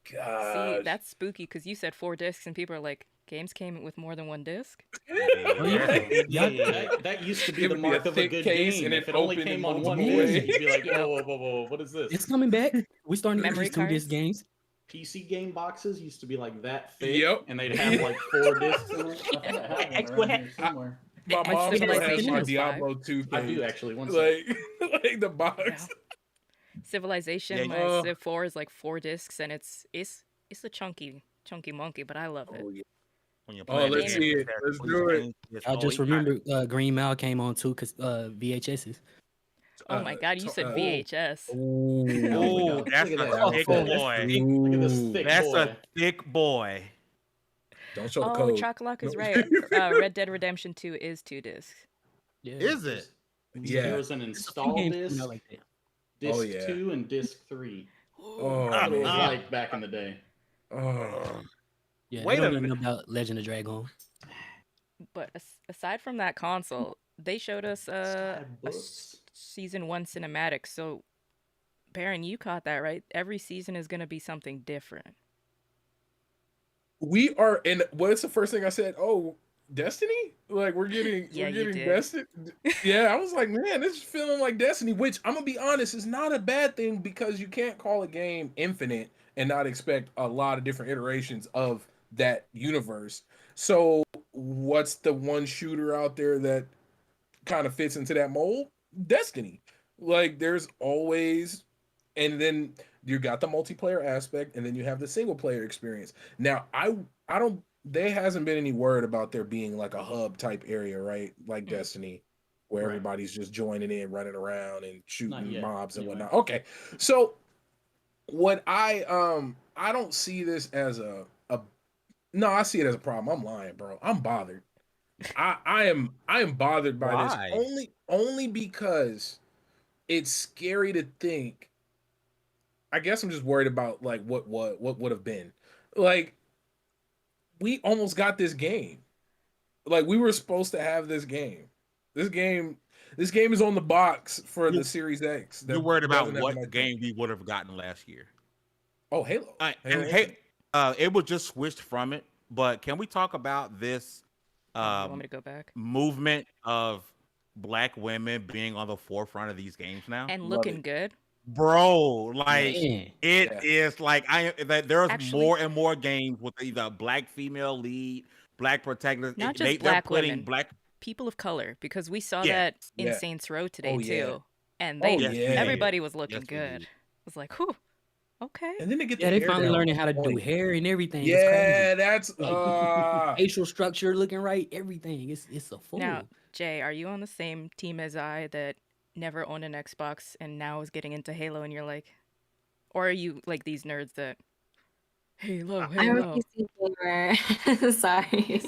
See, gosh. that's spooky because you said 4 discs and people are like, games came with more than 1 disc. That used to be It the would be a mark of a thick good case game. and If it it only opened in came on one multiple disc, ways. you'd be like, Yeah. whoa, what is this? It's coming back. We starting to get Memory these 2-disc cards? games. PC game boxes used to be like that thick, Yep. and they'd have like 4 discs in it. I think I have one around here somewhere. My And mom still has Civilization my was 5. Diablo 2 I case. do actually. One second. Like the box. Yeah. Civilization, Yeah, my Civ 4 is like 4 discs and it's a chunky monkey, but I love it. Oh, yeah. When you're Oh, playing let's the see game, it. there's Let's police do it. games, it's I all just you got. remember Green Mile came on too, because VHSs. Oh my god, you said Oh. VHS. Oh, Look that's at a that. thick Look at boy. Look at this thick That's boy. a thick boy. Don't show the Oh, code. Chocolate is No. right. Red Dead Redemption 2 is 2 discs. Yeah. Is it? Yeah. There was an There's a few install games coming disc, out like that. disc Oh, yeah. 2, and disc 3. Oh, That's what it was man. like back in the day. Oh. Yeah, Wait they a don't know minute. nothing about Legend of Dragon. But aside from that console, they showed us Sky books. season 1 cinematic. So, Baron, you caught that, right? Every season is going to be something different. We are, and what's the first thing I said? Oh, Destiny? Like we're getting Yeah, you did. Destiny. Yeah, I was like, man, this is feeling like Destiny, which I'm gonna be honest, is not a bad thing because you can't call a game infinite and not expect a lot of different iterations of that universe. So what's the one shooter out there that kind of fits into that mold? Destiny. Like there's always, and then you got the multiplayer aspect, and then you have the single player experience. Now I don't, there hasn't been any word about there being like a hub type area, right? Like Destiny, where Right. everybody's just joining in, running around and Not shooting yet, mobs and anyway. whatnot. Okay. So what I don't see this as a no, I see it as a problem. I'm lying, bro. I'm bothered. I am bothered by Why? this only because it's scary to think. I guess I'm just worried about like what would have been. Like we almost got this game. Like we were supposed to have this game. This game is on the box for You- the Series X. that You're worried about doesn't have what my- game we would have gotten last year. Oh, Halo. And Halo hey, it was just switched from it. But can we talk about this You want me to go back? movement of black women being on the forefront of these games now? And love looking it. good. Bro, like Man. it Yeah. is like there's Actually- more and more games with either black female lead, black protagonist. Not just they're black putting women. black. People of color, because we saw Yeah. that in Yeah. Saints Row today Oh, yeah. too. And Oh, they Yes, yeah. everybody was looking Yes, we good. did. I was like, whew, okay. And then they get Yeah, the they hair finally down learning on how to do point. hair and everything. It's Yeah, crazy. that's Like, facial structure looking right, everything. It's a fool. Now, Jay, are you on the same team as I that never owned an Xbox and now is getting into Halo and you're like, or are you like these nerds that Halo, I'm Halo? a PC gamer. Sorry.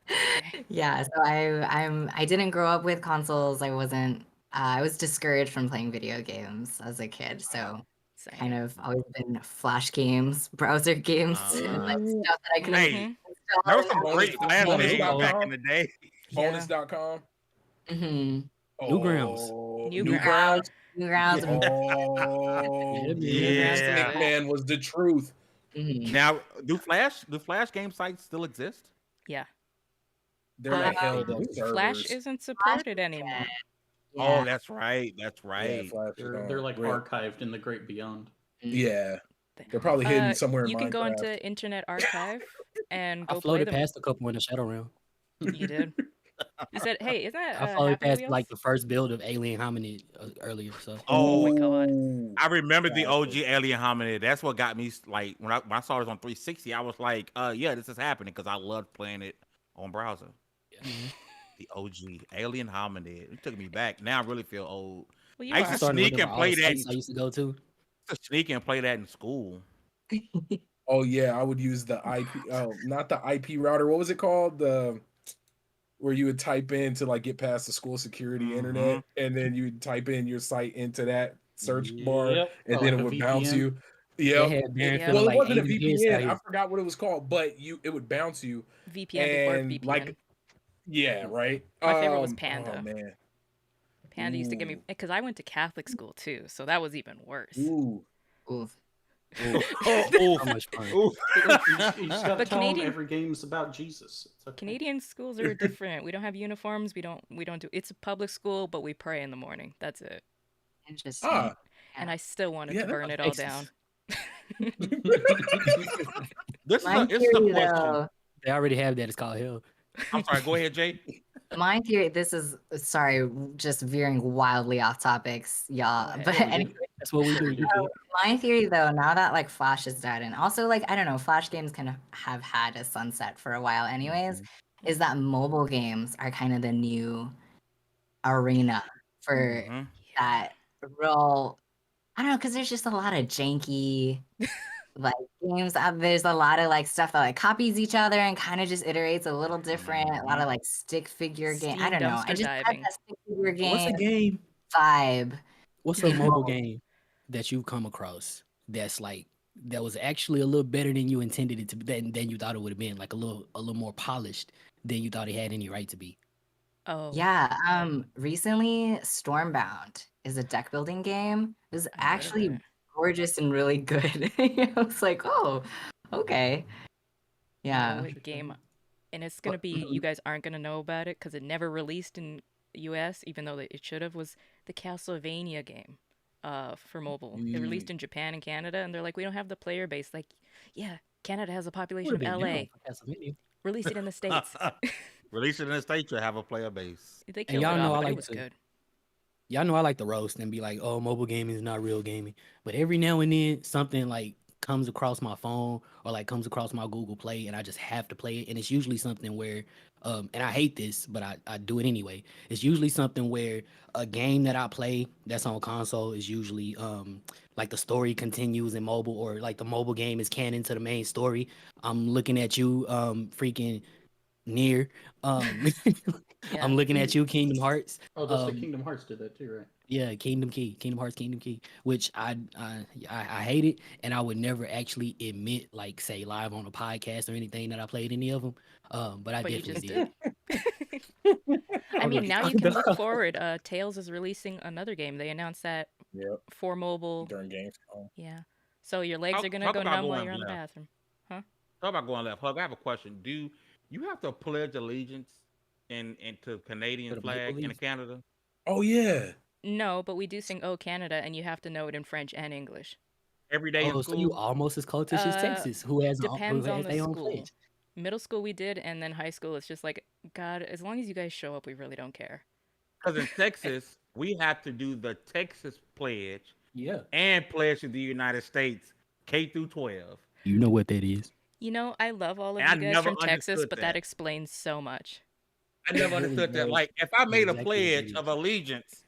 Okay. Yeah, so I didn't grow up with consoles. I wasn't I was discouraged from playing video games as a kid. So Same. kind of always been flash games, browser games, and like stuff that I couldn't Hey, Mhm. install. there was some and great flash bonus games dot back com. in the day. Yeah. Bonus.com. Mhm. Newgrounds. Newgrounds. Newgrounds. Oh, Yeah, Yeah. Stickman was the truth. Mhm. Now, do flash game sites still exist? Yeah. They're like Uh, held up Flash servers. isn't supported anymore. Yeah. Oh, that's right. That's Yeah, right. Flash is They're gone. like Rip. archived in the great beyond. Yeah. They're probably hidden somewhere in You can go Minecraft. into Internet Archive and I go play floated them. past a couple in the Shadow Realm. You did. You said, "Hey, isn't that I floated Happy past Wheels?" like the first build of Alien Hominid earlier. So Oh my God. Ooh, I remember the classic. OG Alien Hominid. That's what got me like when I saw it on 360. I was like, yeah, this is happening because I loved playing it on browser. The OG Alien Hominid. It took me back. Now I really feel old. Well, you I used are. to starting to sneak remember and all the play that. sites I used to go to. Sneak and play that in school. Oh yeah, I would use the IP. Oh, not the IP router. What was it called? The where you would type in to like get past the school security internet, and then you would type in your site into that search bar, Yep. and Oh, then like it a would bounce VPN? you. They Yep. had Baron Yeah. feeling Well, it like wasn't a 80 kids out VPN. I here. forgot what it was called, but it would bounce you. VPN before And VPN. like, yeah, right. My favorite was Oh Panda. man. Panda used to get me Ooh. because I went to Catholic school too, so that was even worse. Ooh. Oof. So much fun. You just gotta But tell them Canadian- every game's about Jesus. It's okay. Canadian schools are different. We don't have uniforms. We don't do. It's a public school, but we pray in the morning. That's it. Interesting. Ah, And I still wanted yeah, to that's burn like it all Texas. down. This My is a theory, question. though, They already have that. It's called hell. I'm sorry. Go ahead, Jay. my theory, this is, sorry, just veering wildly off topics, y'all. ahead. But Yeah, we anyway, did. That's what we do. You so do. my theory, though, now that like Flash is dead, and also like, I don't know, Flash games kind of have had a sunset for a while anyways, is that mobile games are kind of the new arena for Mhm. that real, I don't know, because there's just a lot of janky like games. There's a lot of like stuff that like copies each other and kind of just iterates a little different. A lot of like stick figure game. I Steam don't know. I dumpster just had diving. that stick figure What's a game game? vibe. What's a mobile game that you've come across that's like that was actually a little better than you intended it to be, than you thought it would have been, like a little more polished than you thought it had any right to be? Oh. Yeah. Recently, Stormbound is a deck building game. It was I've heard of actually it. gorgeous and really good. I was like, oh, okay. You know Yeah. what game, and it's gonna be, you guys aren't gonna know about it because it never released in US, even though it should have, was the Castlevania game for mobile. It released in Japan and Canada, and they're like, we don't have the player base. Like, yeah, Canada has a population of LA. Release it in the States. Release it in the States, you'll have a player base. They And killed y'all it know off, I but it like was to- good. Y'all know I like to roast and be like, oh, mobile gaming is not real gaming. But every now and then something like comes across my phone or like comes across my Google Play and I just have to play it. And it's usually something where, and I hate this, but I do it anyway. It's usually something where a game that I play that's on console is usually like the story continues in mobile, or like the mobile game is canon to the main story. I'm looking at you, freaking near. Yeah. I'm looking at you, Kingdom Hearts. Oh, just the Kingdom Hearts did that too, right? Yeah, Kingdom Hearts Kingdom Key, which I hate it, and I would never actually admit, like, say live on a podcast or anything that I played any of them. But I But you definitely just did. I mean, now you can look forward. Tails is releasing another game. They announced that Yep. for mobile. During Gamescom. Yeah. So your legs Talk- are gonna talk go about numb while going you're in the left. bathroom. Talk about going left. Hug, I have a question. Do you have to pledge allegiance into Canadian To the Maple flag in Leafs? Canada? Oh yeah. No, but we do sing "Oh Canada," and you have to know it in French and English. Every day in Oh, school? so you almost as cultish as Texas, who has Depends on the their own school. pledge. Middle school we did, and then high school it's just like, God, as long as you guys show up, we really don't care. Because in Texas, we have to do the Texas pledge Yeah, and pledge to the United States, K through 12. you know what that is. You know, I love all of And I you guys never from Texas, understood but that. that explains so much. I never really understood that. does. Like, if I made a Exactly what it pledge is. of allegiance,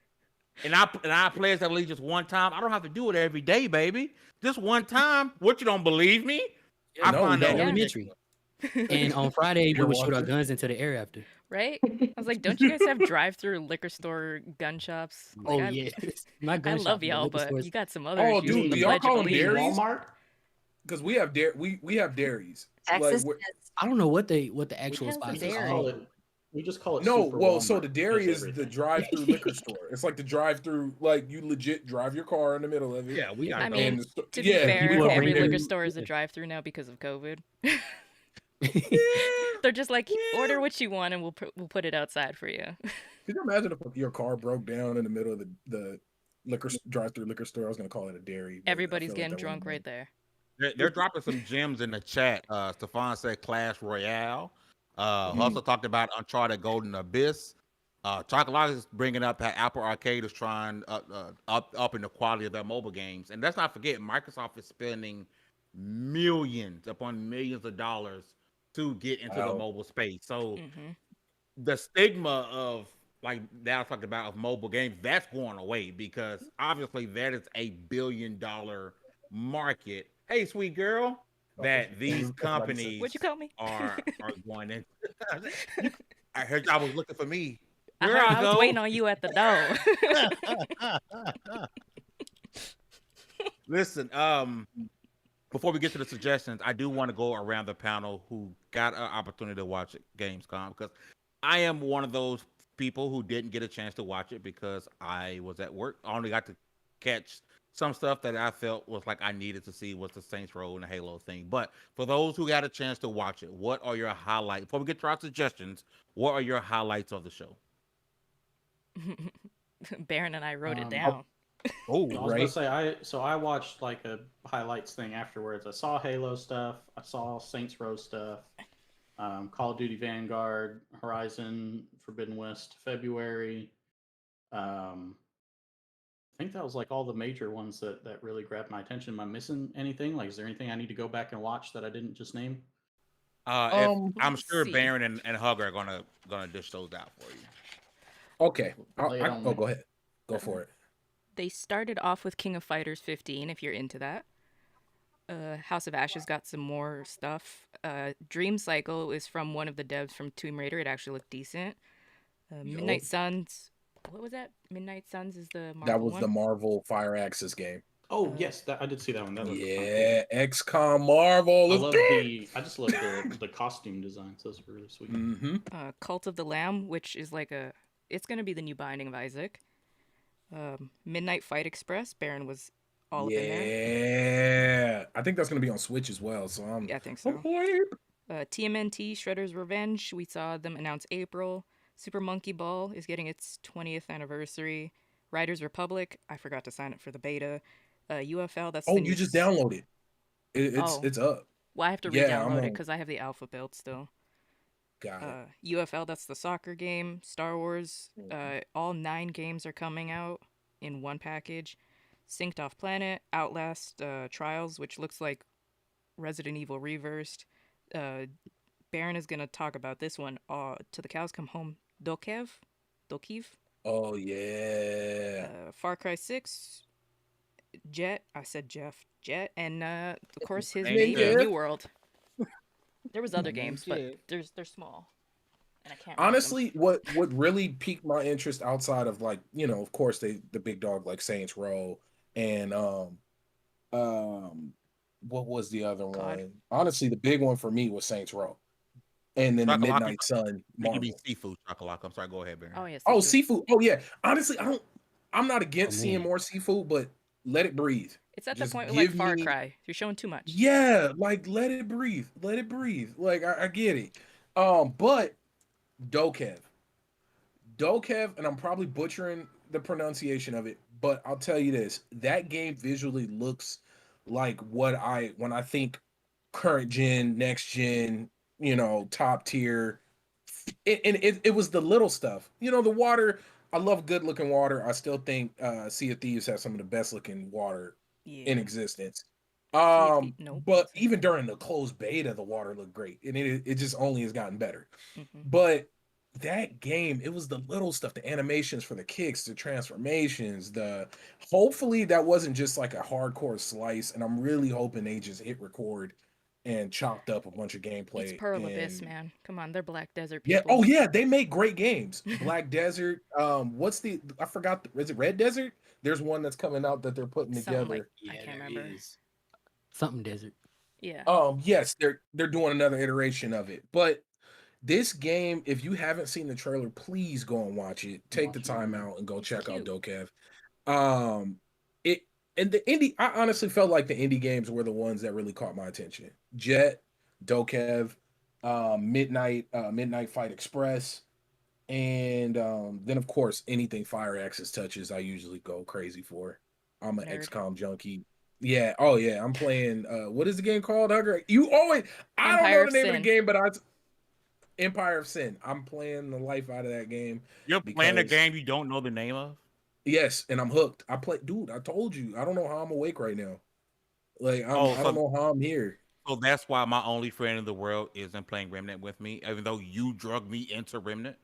and I pledged allegiance one time, I don't have to do it every day, baby. Just one time. What, you don't believe me? Yeah, I no, find we that don't. Elementary. And on Friday, we You're would shoot our welcome. guns into the air after. Right? I was like, don't you guys have drive-through liquor store gun shops? Like, Oh I, yeah, not I gun love shop, but y'all, liquor but stores. you got some other Oh, issues dude, with the do y'all Pledge call of them Allegiance. dairies? Walmart? Because we have we have dairies. Texas Like, is I don't know what the actual has a spots We just are. dairy? call it. We just call it. no, Super well, so Walmart. the dairy Does is the everything. drive-through liquor store. It's like the drive-through, like you legit drive your car in the middle of it. Yeah, we got I those. mean, And the sto- To yeah, be fair, people are every bringing- liquor store is a yeah. drive-through now because of COVID. yeah. They're just like, order what you want, and we'll put it outside for you. Could you imagine if your car broke down in the middle of the drive-through liquor store? I was gonna call it a dairy. but I Everybody's feel like getting that wouldn't drunk be- right there. They're dropping some gems in the chat. Stefan said Clash Royale. Mm. Hustle talked about Uncharted Golden Abyss. Chocolate is bringing up how Apple Arcade is trying up in the quality of their mobile games, and let's not forget Microsoft is spending millions upon millions of dollars to get into the Wow. mobile space. So Mm-hmm. the stigma of like that I talked about of mobile games, that's going away because obviously that is a $1 billion market. Hey, sweet girl, that these companies What'd you call me? are going in. You, I heard y'all was looking for me. I Here heard I I was waiting go. on you at the door. Listen, before we get to the suggestions, I do want to go around the panel who got an opportunity to watch Gamescom because I am one of those people who didn't get a chance to watch it because I was at work. I only got to catch some stuff that I felt was like I needed to see was the Saints Row and the Halo thing. But for those who got a chance to watch it, what are your highlights? Before we get to our suggestions, what are your highlights of the show? Baron and I wrote it Um, down. Oh, I was Right. gonna say I watched like a highlights thing afterwards. I saw Halo stuff. I saw Saints Row stuff. Call of Duty Vanguard, Horizon Forbidden West, February. I think that was like all the major ones that really grabbed my attention. Am I missing anything? Like, is there anything I need to go back and watch that I didn't just name? if Um. I'm Let's sure see. Baron and Hugger are gonna dish those out for you. Okay. Lay it on me. Go ahead. Go for it. They started off with King of Fighters 15, if you're into that. House of Ashes got some more stuff. Dream Cycle is from one of the devs from Tomb Raider. It actually looked decent. Midnight Suns. What was that? Midnight Suns is the Marvel That was one. the Marvel Fire Axis game. Oh yes, I did see that one. That looked kinda cool. Yeah, XCOM Marvel. I just love the costume designs. Those were really sweet. Mm-hmm. Cult of the Lamb, which is like it's gonna be the new Binding of Isaac. Midnight Fight Express. Baron was all up in there. Yeah, I think that's gonna be on Switch as well. So Yeah, I think so. TMNT Shredder's Revenge. We saw them announce April. Super Monkey Ball is getting its 20th anniversary. Riders Republic. I forgot to sign up for the beta. UFL. That's Oh, the new. you just downloaded it. Oh. It's up. Well, I have to Yeah, I'm re-download it on. because I have the alpha build still. Got it. UFL. That's the soccer game. Star Wars. All 9 games are coming out in one package. Synced Off Planet. Outlast. Trials, which looks like Resident Evil reversed. Baron is gonna talk about this one. To the cows come home. Dokev. Oh yeah. Far Cry 6. Jet. I said Jeff. Jet, and of course his Thank baby, you. New World. There was other Thank games, you. but they're small, and I can't. Honestly, what really piqued my interest outside of like, of course the big dog like Saints Row and what was the other God. one? Honestly, the big one for me was Saints Row. And then the Chocolate, Midnight Sun it could be Marvel. seafood chocolate. I'm sorry. Go ahead, Baron. Oh yes. Oh, seafood. Oh yeah. Honestly, I'm not against seeing man. more seafood, but let it breathe. It's at Just the point with like give Far me- Cry. You're showing too much. Yeah, like let it breathe. Let it breathe. Like I get it. But Dokev, and I'm probably butchering the pronunciation of it, but I'll tell you this: that game visually looks like when I think current gen, next gen, top tier. It was the little stuff, the water. I love good looking water. I still think Sea of Thieves has some of the best looking water Yeah. in existence. Nope. But even during the closed beta, the water looked great, and it just only has gotten better. Mhm. But that game, it was the little stuff, the animations for the kicks, the transformations, hopefully that wasn't just like a hardcore slice, and I'm really hoping they just hit record and chopped up a bunch of gameplay. It's Pearl Abyss, and- man. Come on, they're Black Desert Yeah. people. Oh yeah, they make great games. Black Desert. I forgot. Is it Red Desert? There's one that's coming out that they're putting Something together. like- I can't remember. Something desert. Yeah. Yes, they're doing another iteration of it. But this game, if you haven't seen the trailer, please go and watch it. Take the Watch it, time man. out and go It's check out cute. Dokev. I honestly felt like the indie games were the ones that really caught my attention. Jet, Dokev, Midnight Fight Express, and then of course anything Fire Axis touches, I usually go crazy for. I'm an Nerd. XCOM junkie. Yeah. Oh yeah. I'm playing. What is the game called, Hugger? You always. I don't Empire know of the name of the Sin. game, but Empire of Sin. I'm playing the life out of that game. You're playing a because game you don't know the name of. yes, and I'm hooked. Dude. I told you. I don't know how I'm awake right now. Like Oh, I don't know how I'm here. so that's why my only friend in the world isn't playing Remnant with me, even though you drug me into Remnant.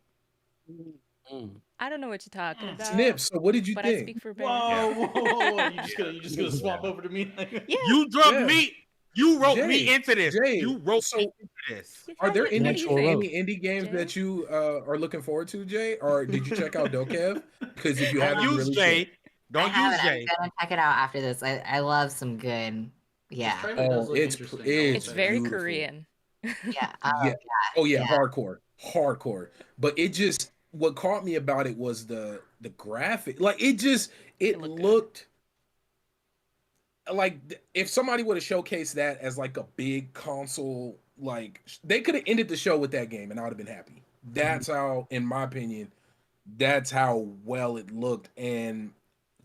Mm. I don't know what you're talking about. Snip. So what did you But I think? speak for Bear. Whoa, Yeah. whoa! You just gonna swap Yeah. over to me? Yeah. You drug Yeah. me. You wrote Jay, me into this. Jay, You wrote so me into this. are there What do any you Actual think? road. indie games Jay? that you are looking forward to, Jay? Or did you check out Dokev? Because if you Don't haven't, you use really Jay. should. I Don't use haven't. I'm Jay. gonna check it out after this. I love some good. This Yeah. trailer does Oh, look interesting. I will It's say very beautiful. Korean. Yeah. Yeah. Oh yeah, Yeah. hardcore. But it just what caught me about it was the graphic. Like it It looked good. looked like if somebody would have showcased that as like a big console, like they could have ended the show with that game and I would have been happy. That's how, in my opinion, that's how well it looked. And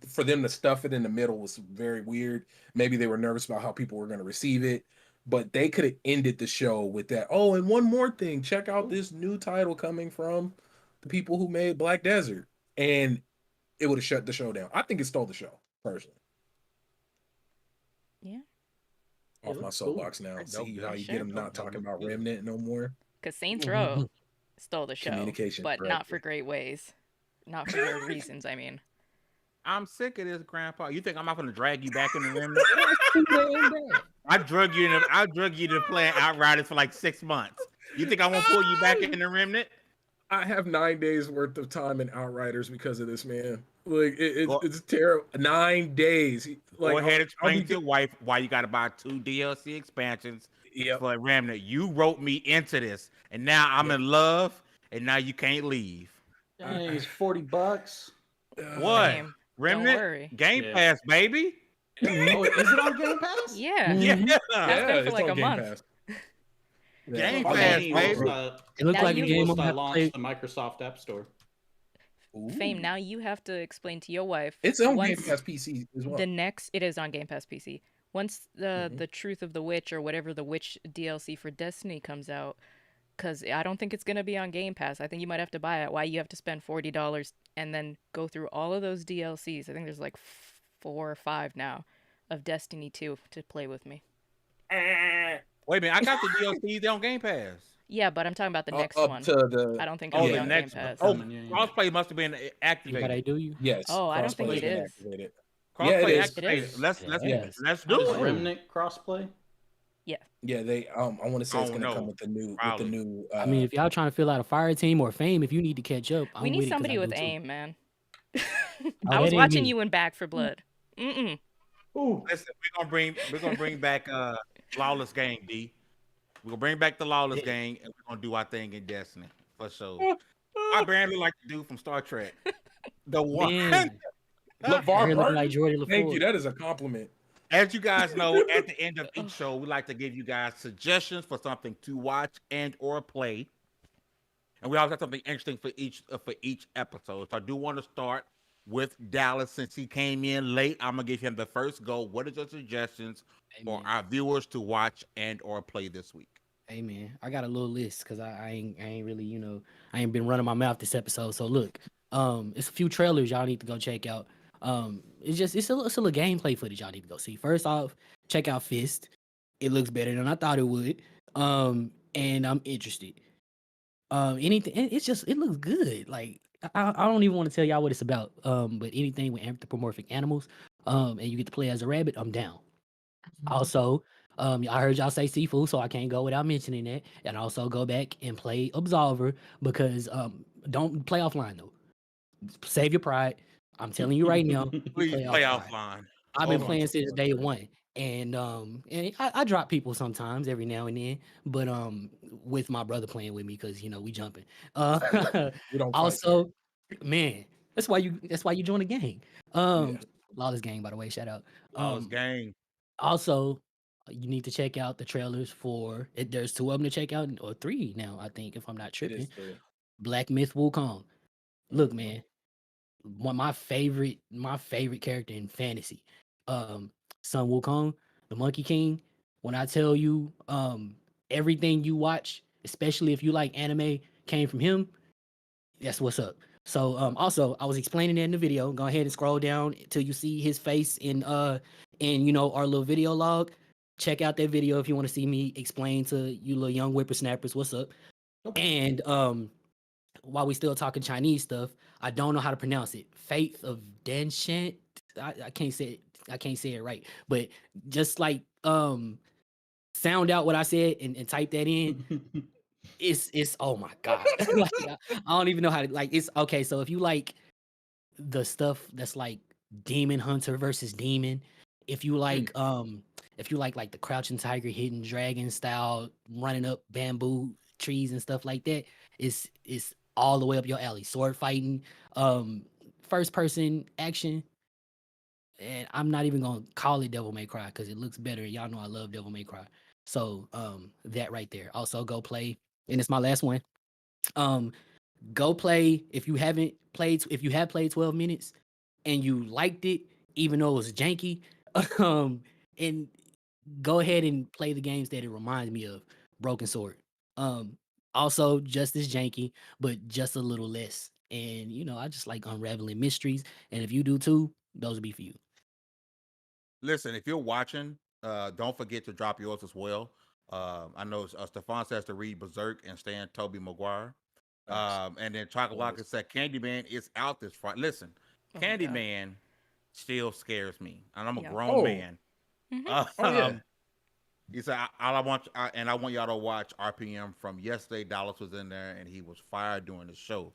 for them to stuff it in the middle was very weird. Maybe they were nervous about how people were going to receive it, but they could have ended the show with that. Oh, and one more thing, check out this new title coming from the people who made Black Desert, and it would have shut the show down. I think it stole the show personally. Yeah. It Off my looks cool. soapbox now. Dope, See how yeah. you Sure. get them not talking about Remnant no more. Because Saints Row stole the show. Communication But not for strategy. great ways. Not for weird reasons, I mean. I'm sick of this, Grandpa. You think I'm not going to drag you back in the Remnant? I drug you to playing Outriders for like 6 months. You think I won't pull you back in the Remnant? I have 9 days worth of time in Outriders because of this man. Like Go- it's terrible. 9 days. Like Go ahead and I'll explain be to your wife why you got to buy 2 DLC expansions Yep. for Remnant. You wrote me into this, and now I'm in love, and now you can't leave. Dang, it's $40. What? Same. Don't Remnant? worry. Game Yeah. Pass, baby. Oh, is it on Game Pass? Yeah. Yeah. That's been for it's like on a Game month. Pass. Game My Pass, game baby. It looked Now like a you- game I'm I gonna have to play. launched the Microsoft App Store. Fame, now you have to explain to your wife. It's on Game once Pass PC as well. it is on Game Pass PC. Once the Truth of the Witch or whatever the Witch DLC for Destiny comes out, because I don't think it's gonna be on Game Pass. I think you might have to buy it. Why you have to spend $40 and then go through all of those DLCs? I think there's like 4 or 5 now of Destiny 2 to play with me. Wait a minute, I got the DLCs they on Game Pass. Yeah, but I'm talking about the next up one. to the I don't think Oh, it'll be the on next Game one. Pass. Oh, Coming, yeah. crossplay must have been See how they activated. do you? yes. Oh, I don't think crossplay it is is. activated. Crossplay Yeah, it is. activated. It is. Let's Yes. do Is it. Remnant crossplay? Yeah, they I want to say it's Oh, gonna no. come with the new Probably. I mean, if y'all trying to fill out a fire team or Fame, if you need to catch up, I'm We need with it 'cause somebody I with do too. aim, man. Oh, I that was ain't watching me. you in Back for Blood. Ooh. Listen, we're gonna bring back Lawless Gang, D. We're gonna bring back the Lawless Gang, and we're gonna do our thing in Destiny for sure. I barely like the dude from Star Trek. The one. Man, LeVar you're looking Burton. like Jordy Thank you. LaFord. That is a compliment. As you guys know, at the end of each show, we like to give you guys suggestions for something to watch and or play, and we always have something interesting for each episode. So I do want to start with Dallas since he came in late. I'm gonna give him the first go. What is your suggestions for Amen. our viewers to watch and or play this week? Hey man, I got a little list because I ain't really, I ain't been running my mouth this episode. So look, it's a few trailers y'all need to go check out. It's a little gameplay footage y'all need to go see. First off, check out Fist. It looks better than I thought it would. And I'm interested. It looks good. Like I don't even want to tell y'all what it's about. But anything with anthropomorphic animals, and you get to play as a rabbit, I'm down. Also, I heard y'all say seafood, so I can't go without mentioning that. And also go back and play Absolver because don't play offline though. Save your pride. I'm telling you right now. Please play offline. offline. I've been Hold on playing to since it. day one. And I drop people sometimes every now and then, but with my brother playing with me because we jumping. We don't fight Also, man, that's why you join the gang. Lawless Gang, by the way, shout out. Lawless Gang. Also, you need to check out the trailers for it. There's 2 of them to check out, or 3 now, I think, if I'm not It tripping. is true. Black Myth Wukong. Look, man, one of my favorite character in fantasy. Sun Wukong, the Monkey King. When I tell you, everything you watch, especially if you like anime, came from him. That's what's up. So also I was explaining it in the video. Go ahead and scroll down till you see his face in our little video log. Check out that video if you want to see me explain to you little young whippersnappers what's up. And while we still talking Chinese stuff, I don't know how to pronounce it. Faith of Denshant. I can't say it. I can't say it right. But just like sound out what I said and type that in. It's oh my god. Like, I don't even know how to like it's okay. So if you like the stuff that's like Demon Hunter versus Demon, if you like like the Crouching Tiger, Hidden Dragon style, running up bamboo trees and stuff like that, it's all the way up your alley. Sword fighting, first person action. And I'm not even gonna call it Devil May Cry because it looks better. Y'all know I love Devil May Cry. So that right there. Also go play, and it's my last one. Go play if you have played 12 minutes and you liked it, even though it was janky. And go ahead and play the games that it reminds me of. Broken Sword. Also just as janky, but just a little less. And I just like unraveling mysteries. And if you do too, those will be for you. Listen, if you're watching, don't forget to drop yours as well. I know Stefan says to read Berserk and Stan Toby Maguire. And then Chocolate said Candyman is out this Friday. Listen, Candyman still scares me, and I'm a grown man. He said, I want y'all to watch RPM from yesterday. Dallas was in there, and he was fired during the show.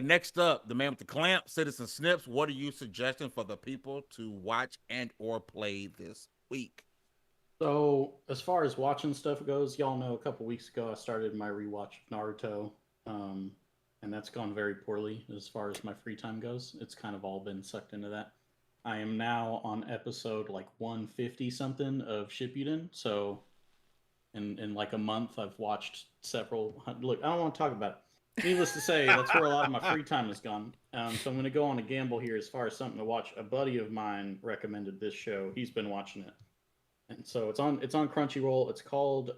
Next up, the man with the clamp, Citizen Snips. What are you suggesting for the people to watch and or play this week? So, as far as watching stuff goes, y'all know a couple weeks ago I started my rewatch of Naruto, and that's gone very poorly as far as my free time goes. It's kind of all been sucked into that. I am now on episode like 150 something of Shippuden, so in like a month I've watched several. Look, I don't want to talk about it. Needless to say, that's where a lot of my free time has gone. So I'm going to go on a gamble here as far as something to watch. A buddy of mine recommended this show. He's been watching it, and so it's on Crunchyroll. It's called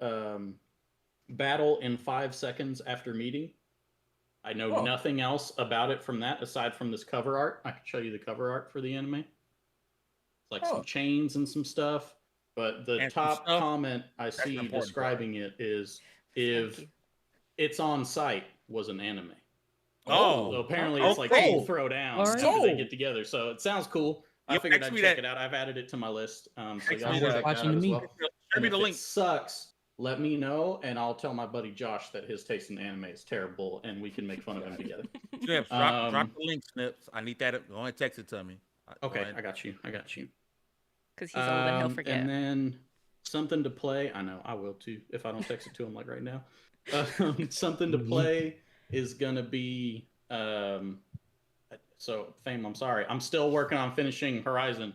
Battle in 5 Seconds After Meeting. I know nothing else about it from that aside from this cover art. I can show you the cover art for the anime. It's like some chains and some stuff. But the top comment I see describing it is if It's on Site was an anime. So apparently it's like people throw down after they get together. So it sounds cool. I figured I'd check it out. I've added it to my list. So y'all should check that out as well. And if it sucks, let me know, and I'll tell my buddy Josh that his taste in anime is terrible, and we can make fun of him together. Snips, drop the link, Snips. I need that. Go ahead and text it to me. Okay, I got you. Because he's old and he'll forget. And then something to play. I know, I will too, if I don't text it to him like right now. Something to play is going to be... So, Fame, I'm sorry. I'm still working on finishing Horizon.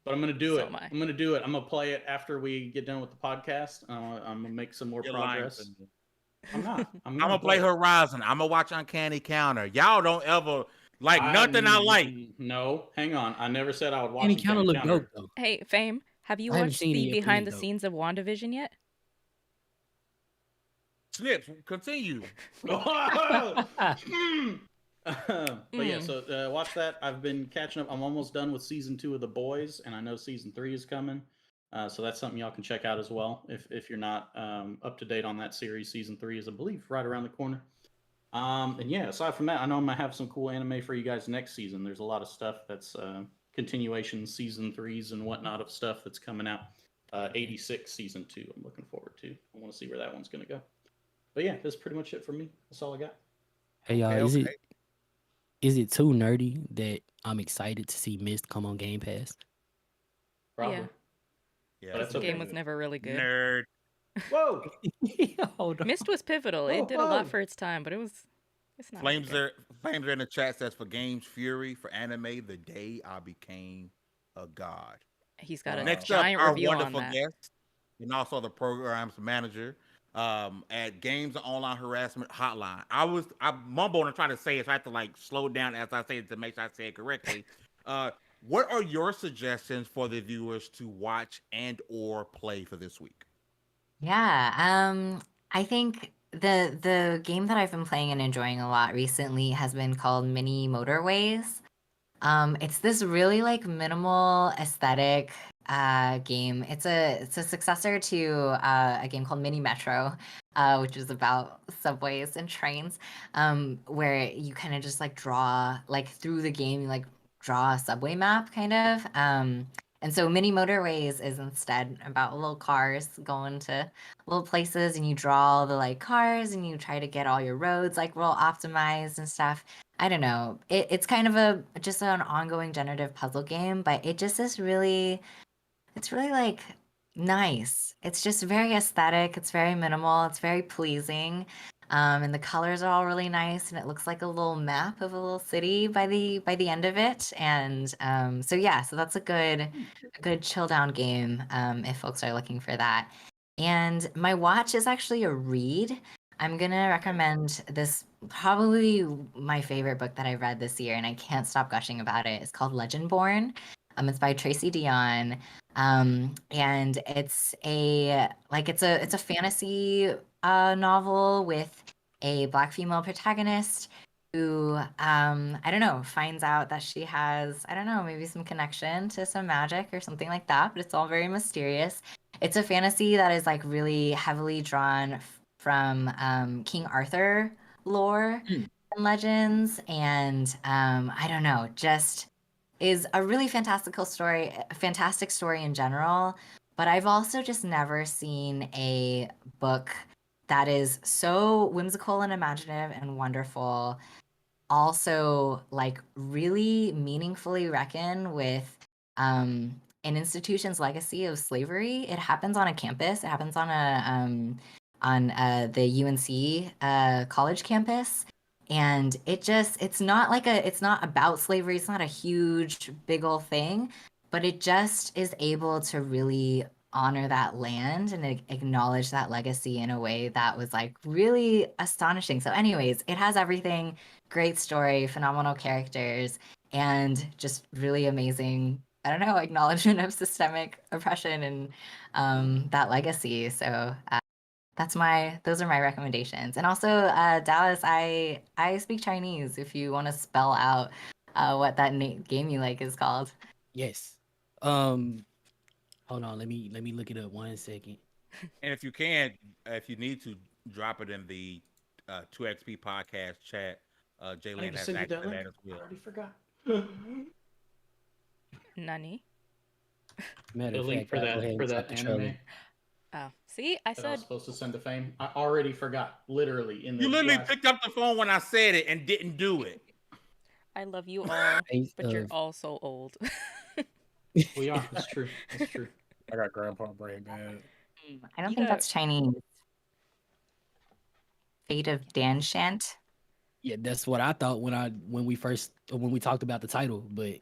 But I'm going to do it. I'm going to play it after we get done with the podcast. I'm going to make some more progress. I'm not. I'm going to play Horizon. I'm going to watch Uncanny Counter. Y'all don't ever like nothing I like. No, hang on. I never said I would watch Uncanny Counter. Look dope, though. Hey, Fame, have you watched the behind the scenes of WandaVision yet? Snips, continue. But yeah, so watch that. I've been catching up. I'm almost done with season 2 of The Boys, and I know season 3 is coming. So that's something y'all can check out as well. If you're not up to date on that series, season 3 is, I believe, right around the corner. And yeah, aside from that, I know I'm gonna have some cool anime for you guys next season. There's a lot of stuff that's continuation season 3s and whatnot of stuff that's coming out. 86 season 2. I'm looking forward to. I want to see where that one's gonna go. But yeah, that's pretty much it for me. That's all I got. Hey y'all, is it too nerdy that I'm excited to see Myst come on Game Pass? Probably. Yeah, this game was never really good. Nerd. Whoa! Hold on. Myst was pivotal. It did a lot for its time, but it's not. Flames are in the chat says for Games Fury for anime, the day I became a god. He's got a Next giant up, review our wonderful on that. guest and also the program's manager at Games Online Harassment Hotline. I mumbled and tried to say it, so I have to like slow down as I say it to make sure I say it correctly. What are your suggestions for the viewers to watch and or play for this week? Yeah, I think the game that I've been playing and enjoying a lot recently has been called Mini Motorways. It's this really like minimal aesthetic game. It's a successor to a game called Mini Metro, which is about subways and trains, where you kind of just like draw like through the game, you like draw a subway map kind of. And so Mini Motorways is instead about little cars going to little places, and you draw all the like cars and you try to get all your roads like real optimized and stuff. I don't know. It's kind of a just an ongoing generative puzzle game, but it just is really it's really like nice. It's just very aesthetic. It's very minimal. It's very pleasing. And the colors are all really nice, and it looks like a little map of a little city by the end of it. And so yeah, so that's a good chill down game if folks are looking for that. And my watch is actually a read. I'm gonna recommend this probably my favorite book that I read this year, and I can't stop gushing about it. It's called Legendborn. It's by Tracy Dion. And it's a fantasy novel with a black female protagonist who I don't know, finds out that she has, I don't know, maybe some connection to some magic or something like that, but it's all very mysterious. It's a fantasy that is like really heavily drawn from King Arthur lore Hmm. and legends, and I don't know, just is a really fantastical story, a fantastic story in general. But I've also just never seen a book that is so whimsical and imaginative and wonderful, also like really meaningfully reckon with an institution's legacy of slavery. It happens on a campus. It happens on the UNC college campus, and it's not about slavery. It's not a huge big old thing, but it just is able to really honor that land and acknowledge that legacy in a way that was like really astonishing. So anyways, it has everything. Great story, phenomenal characters, and just really amazing, I don't know, acknowledgement of systemic oppression and that legacy. So those are my recommendations. And also, Dallas, I speak Chinese if you want to spell out what that game you like is called. Yes. Hold on, let me look it up 1 second. And if you can, if you need to, drop it in the 2XP podcast chat. I need Jalen to has send you access that to link. that as I well. already forgot. Nani? Matter The of link fact, I'll go ahead for and that drop the trailer. anime Oh, see, I that I was said supposed to send to Fame. I already forgot. Literally in the You literally last. picked up the phone when I said it and didn't do it. I love you all, Face but you're of all so old. We are. It's true. It's true. I got grandpa brain, man. I don't You think got that's Chinese. Fate of Danshant. Yeah, that's what I thought when we talked about the title, but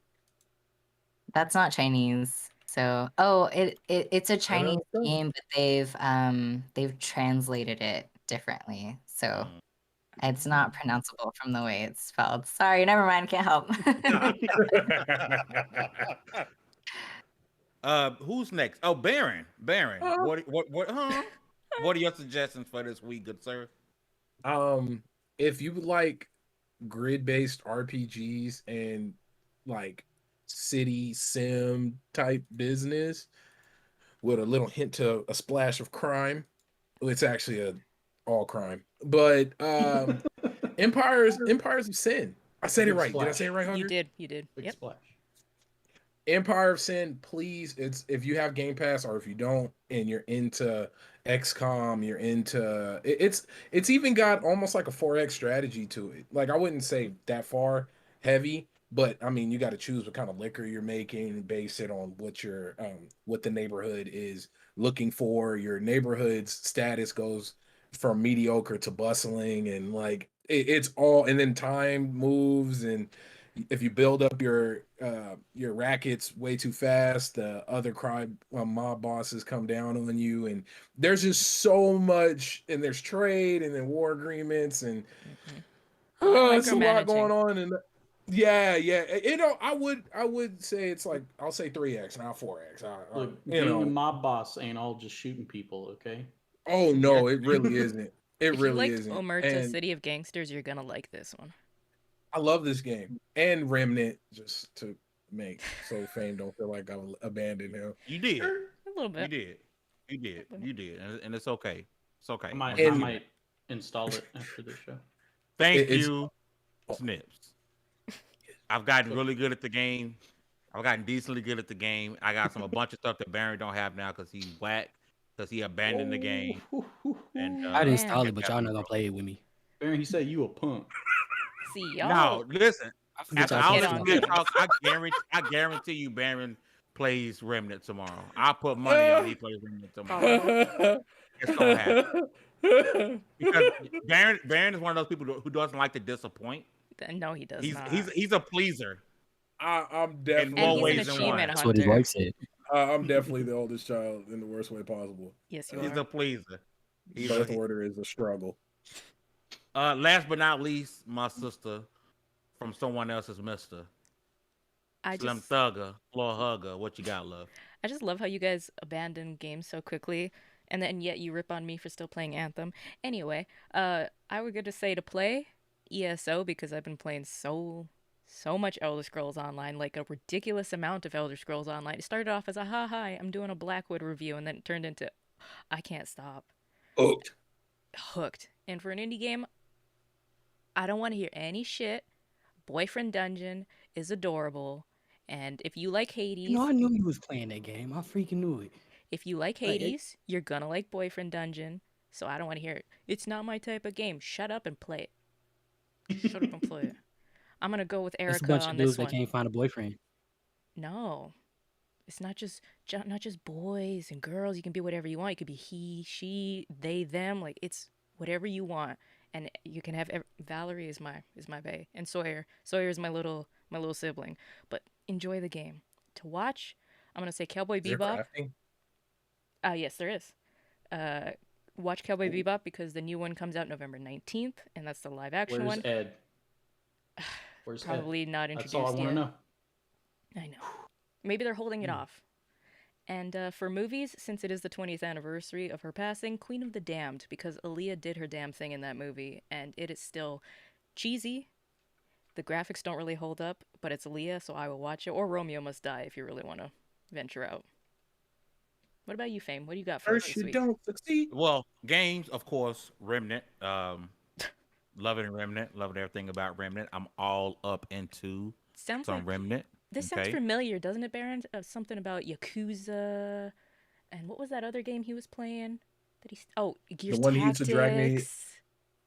That's not Chinese. So, it's a Chinese game, but they've translated it differently. So it's not pronounceable from the way it's spelled. Sorry, never mind, can't help. Who's next? Oh, Baron. Baron. What huh? What are your suggestions for this week, good sir? If you would like grid-based RPGs and like city sim type business with a little hint to a splash of crime, well, it's actually a all crime. But Empires of Sin. I said it Big right. Did I splash. say it right, you Hunter? did. You did. Big Yep. splash. Empire of Sin, please. It's if you have Game Pass or if you don't, and you're into XCOM, you're into it's even got almost like a 4X strategy to it. Like I wouldn't say that far heavy, but I mean you got to choose what kind of liquor you're making and base it on what the neighborhood is looking for. Your neighborhood's status goes from mediocre to bustling, and like it's all, and then time moves, and if you build up your rackets way too fast, the other crime mob bosses come down on you, and there's just so much, and there's trade, and then war agreements, and Mhm. it's a lot going Micromanaging. on, and Yeah. I would say it's like I'll say 3x, not 4x. Look, You being a know. mob boss ain't all just shooting people, okay? Oh no, it really isn't. It If you really liked isn't. Omerta And City of Gangsters, you're gonna like this one. I love this game and Remnant, just to make so Fame don't feel like I abandoned him. You did. A little You bit. did. You did. And it's okay. It's okay. I And- might install it after the show. Thank it's- you, Snips. I've gotten really good at the game. I've gotten decently good at the game. I got a bunch of stuff that Baron don't have now because he whacked, because he abandoned the game. And I'd Man. install it, but y'all not gonna play it with me. Baron, he said you a punk. See, no, y'all. listen. I forget After y'all all Get this on good to it. talk, I guarantee you, Baron plays Remnant tomorrow. I'll put money on he plays Remnant tomorrow. It's gonna happen. Because Baron is one of those people who doesn't like to disappoint. No, he does He's not. he's a pleaser. I'm definitely. more and he's ways an than one. achievement That's what his hunter. wife said. I'm definitely the oldest child in the worst way possible. Yes, you He's are. a pleaser. He's Birth a, order is a struggle. last but not least, my sister from someone else's mister. I Slim just, Thugger, Floor Hugger. What you got, love? I just love how you guys abandon games so quickly, and then yet you rip on me for still playing Anthem. Anyway, I would get to say to play ESO because I've been playing so much Elder Scrolls Online, like a ridiculous amount of Elder Scrolls Online. It started off as a hi, I'm doing a Blackwood review, and then it turned into I can't stop. Hooked. And for an indie game, I don't want to hear any shit. Boyfriend Dungeon is adorable. And if you like Hades, You know, I knew you was playing that game. I freaking knew it. if you like Like, it- Hades, you're gonna like Boyfriend Dungeon. So I don't want to hear it. It's not my type of game. Shut up and play it. Shut up and play it. I'm gonna go with It's a Erica bunch on of this dudes that one. can't find a boyfriend. No, it's not just boys and girls. You can be whatever you want. You could be he, she, they, them. Like it's whatever you want, and you can have. Valerie is my bae, and Sawyer. Sawyer is my little sibling. But enjoy the game. To watch, I'm gonna say Cowboy Is there Bebop. crafting? Yes, there is. Watch Cowboy Bebop because the new one comes out November 19th, and that's the live action Where's one. Ed? Where's Probably Ed? not That's introduced all I want yet. to know. I know. Maybe they're holding it off. And for movies, since it is the 20th anniversary of her passing, Queen of the Damned, because Aaliyah did her damn thing in that movie, and it is still cheesy. The graphics don't really hold up, but it's Aaliyah, so I will watch it. Or Romeo Must Die if you really want to venture out. What about you, Fame? What do you got for us First, this you week? don't succeed. Well, games, of course, Remnant. Loving Remnant, loving everything about Remnant. I'm all up into Sounds some like Remnant. this sounds okay? familiar, doesn't it, Baron? Something about Yakuza, and what was that other game he was playing? That he Gears one he Tactics. used to drag me-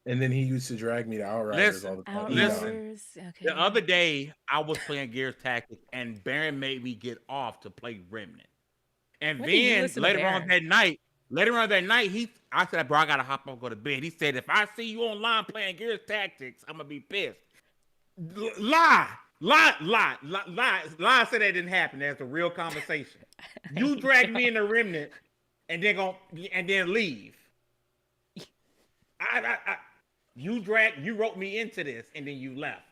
And then he used to drag me to Outriders all the time. Outriders. Okay. The other day, I was playing Gears Tactics, and Baron made me get off to play Remnant. And When did you then listen to later on Baron? that night, I said, bro, I gotta hop up and go to bed. He said, if I see you online playing Gears Tactics, I'm gonna be pissed. Lie said that didn't happen. That's a real conversation. You dragged me in the Remnant and then leave. You wrote me into this and then you left.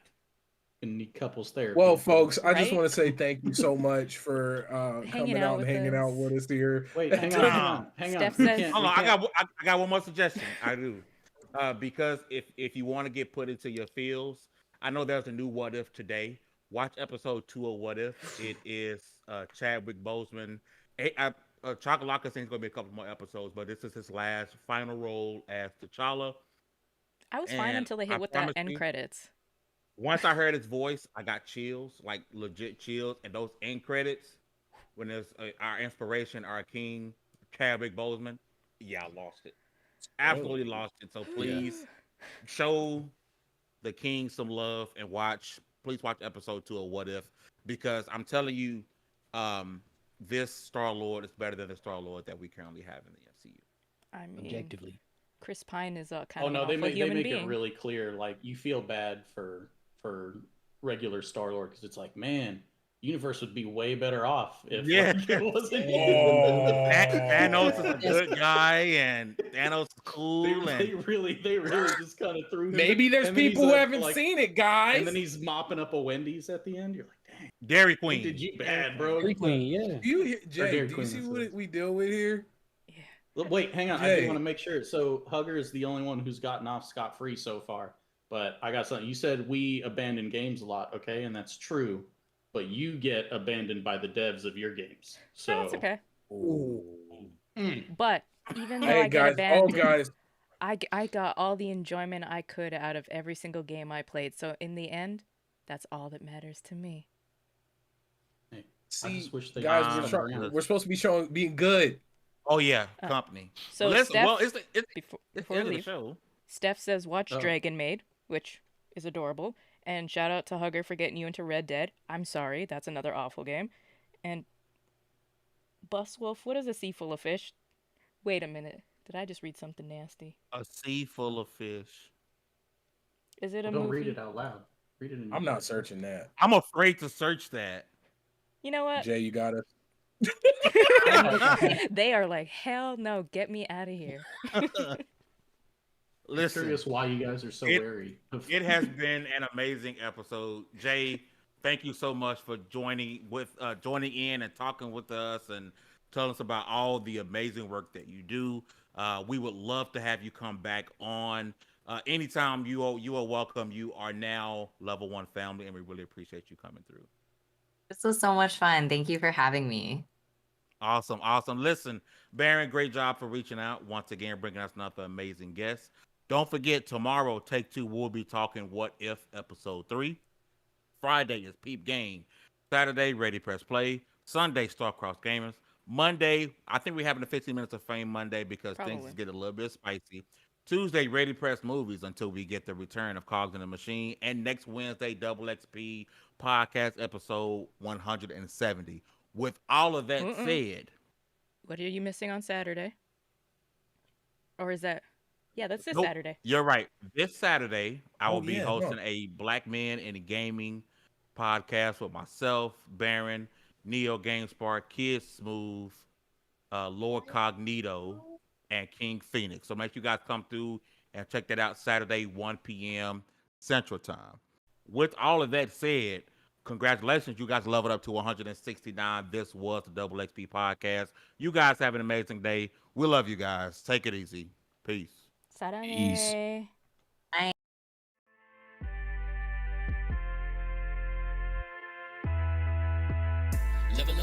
Gonna need couples therapy. Well, folks, I just Right? want to say thank you so much for coming out and hanging out with us here. Wait, hang on. Steph We says- can't- Hold we on, can't- I got one more suggestion. I do. Because if you want to get put into your feels, I know there's a new What If today. Watch episode 2 of What If. It is Chadwick Boseman. Chocolate thinks it's gonna be a couple more episodes, but this is his last final role as T'Challa. I was fine and until they I hit with that promise end you- credits. Once I heard his voice, I got chills, like legit chills. And those end credits, when there's our inspiration, our king, Chadwick Boseman, yeah, I lost it. Absolutely lost it. So please show the king some love and please watch episode 2 of What If, because I'm telling you, this Star-Lord is better than the Star-Lord that we currently have in the MCU. I mean, Objectively. Chris Pine is kind Oh of an no, awful they make human it being. really clear. Like you feel bad for regular Star Lord because it's like, man, universe would be way better off if Yeah. like, it wasn't. Oh. Thanos is a good guy, and Thanos is cool, They and really just kind of threw him. Maybe there's and then people he's who a, haven't like, seen it, guys. And then he's mopping up a Wendy's at the end. You're like, dang, Dairy they Queen. did you bad, bro. Dairy Queen, yeah. Do you, Jay? Dairy Do you Queen, see that's what it. we deal with here? Wait, hang on. I Jay. do want to make sure. So Hugger is the only one who's gotten off scot-free so far. But I got something. You said we abandon games a lot, okay? And that's true. But you get abandoned by the devs of your games. So That's okay. Ooh. But even though Hey I get guys, abandoned, guys, I got all the enjoyment I could out of every single game I played. So in the end, that's all that matters to me. Hey, I see, just wish they guys, would come around. we're supposed to be being good. Oh yeah, company. So Listen, Steph, well, it's the before end we of the leave, show. Steph says watch Oh. Dragon Maid, which is adorable. And shout out to Hugger for getting you into Red Dead. I'm sorry, that's another awful game. And Buswolf, what is a sea full of fish? Wait a minute. Did I just read something nasty? A sea full of fish. Is it a Don't movie? read it out loud. Read it in your I'm not voice. searching that. I'm afraid to search that. You know what? Jay, you got us. They are like, hell no, get me out of here. I'm Listen, curious why you guys are so wary. it has been an amazing episode. Jay, thank you so much for joining in and talking with us and telling us about all the amazing work that you do. We would love to have you come back on. Anytime you are welcome. You are now Level 1 family, and we really appreciate you coming through. This was so much fun. Thank you for having me. Awesome. Listen, Baron, great job for reaching out. Once again, bringing us another amazing guest. Don't forget, tomorrow, Take Two will be talking What If Episode 3. Friday is Peep Game. Saturday, Ready Press Play. Sunday, Starcross Gamers. Monday, I think we're having a 15 minutes of fame Monday because things Probably. get a little bit spicy. Tuesday, Ready Press Movies until we get the return of Cogs in the Machine. And next Wednesday, Double XP Podcast Episode 170. With all of that said, What are you missing on Saturday? Or is that... Yeah, that's this nope, Saturday. You're right. This Saturday, I will be yeah, hosting a Black Men in Gaming podcast with myself, Baron, Neo GameSpark, Kid Smooth, Lord Cognito, and King Phoenix. So make sure you guys come through and check that out Saturday, 1 p.m. Central Time. With all of that said, congratulations. You guys leveled up to 169. This was the Double XP podcast. You guys have an amazing day. We love you guys. Take it easy. Peace. Sarang. Level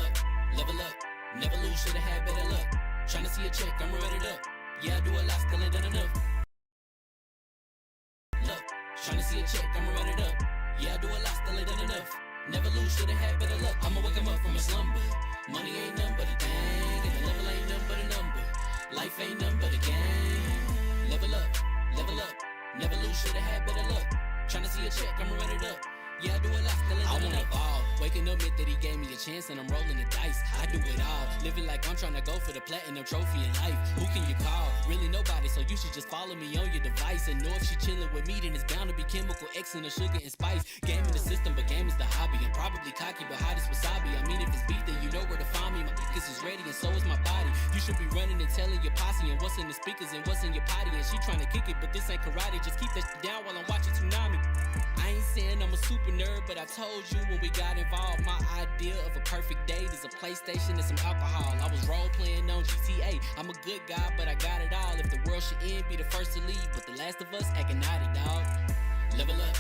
up, never lose, should've had better luck. Tryna see a check, I'ma run it up. Yeah, I do a lot, still ain't done enough. Look, tryna see a check, I'ma run it up. Yeah, I do a lot, still ain't done enough. Never lose, should've had better luck. I'ma wake 'em up from a slumber. Money ain't nothing but a thing, and the level ain't nothing but a number. Life ain't nothing but a game. Level up, never lose, should've had better luck. Tryna see a check, I'ma run it up. Yeah, I do a lot, still ain't done enough. Ball. Waking up meant that he gave me a chance and I'm rolling the dice. I do it all, living like I'm trying to go for the platinum trophy in life. Who can you call? Really nobody, so you should just follow me on your device. And know if she chilling with me, then it's bound to be chemical X and the sugar and spice. Game in the system, but game is the hobby. I'm probably cocky, but hot as wasabi. I mean, if it's beef, then you know where to find me. My niggas is ready and so is my body. You should be running and telling your posse and what's in the speakers and what's in your potty. And she trying to kick it, but this ain't karate. Just keep that shit down while I'm watching Tsunami. I ain't saying I'm a super nerd, but I told you when we got involved, my idea of a perfect date is a PlayStation and some alcohol. I was role playing on GTA. I'm a good guy, but I got it all. If the world should end, be the first to leave, but the last of us acting naughty, dog. Level up,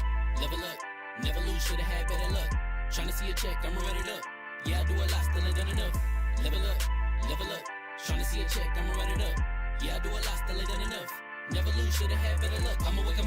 never lose, should've had better luck. Tryna see a check, I'ma run it up. Yeah, I do a lot, still ain't done enough. Level up, tryna see a check, I'ma run it up. Yeah, I do a lot, still ain't done enough. Never lose, should've had better luck. I'ma wake 'em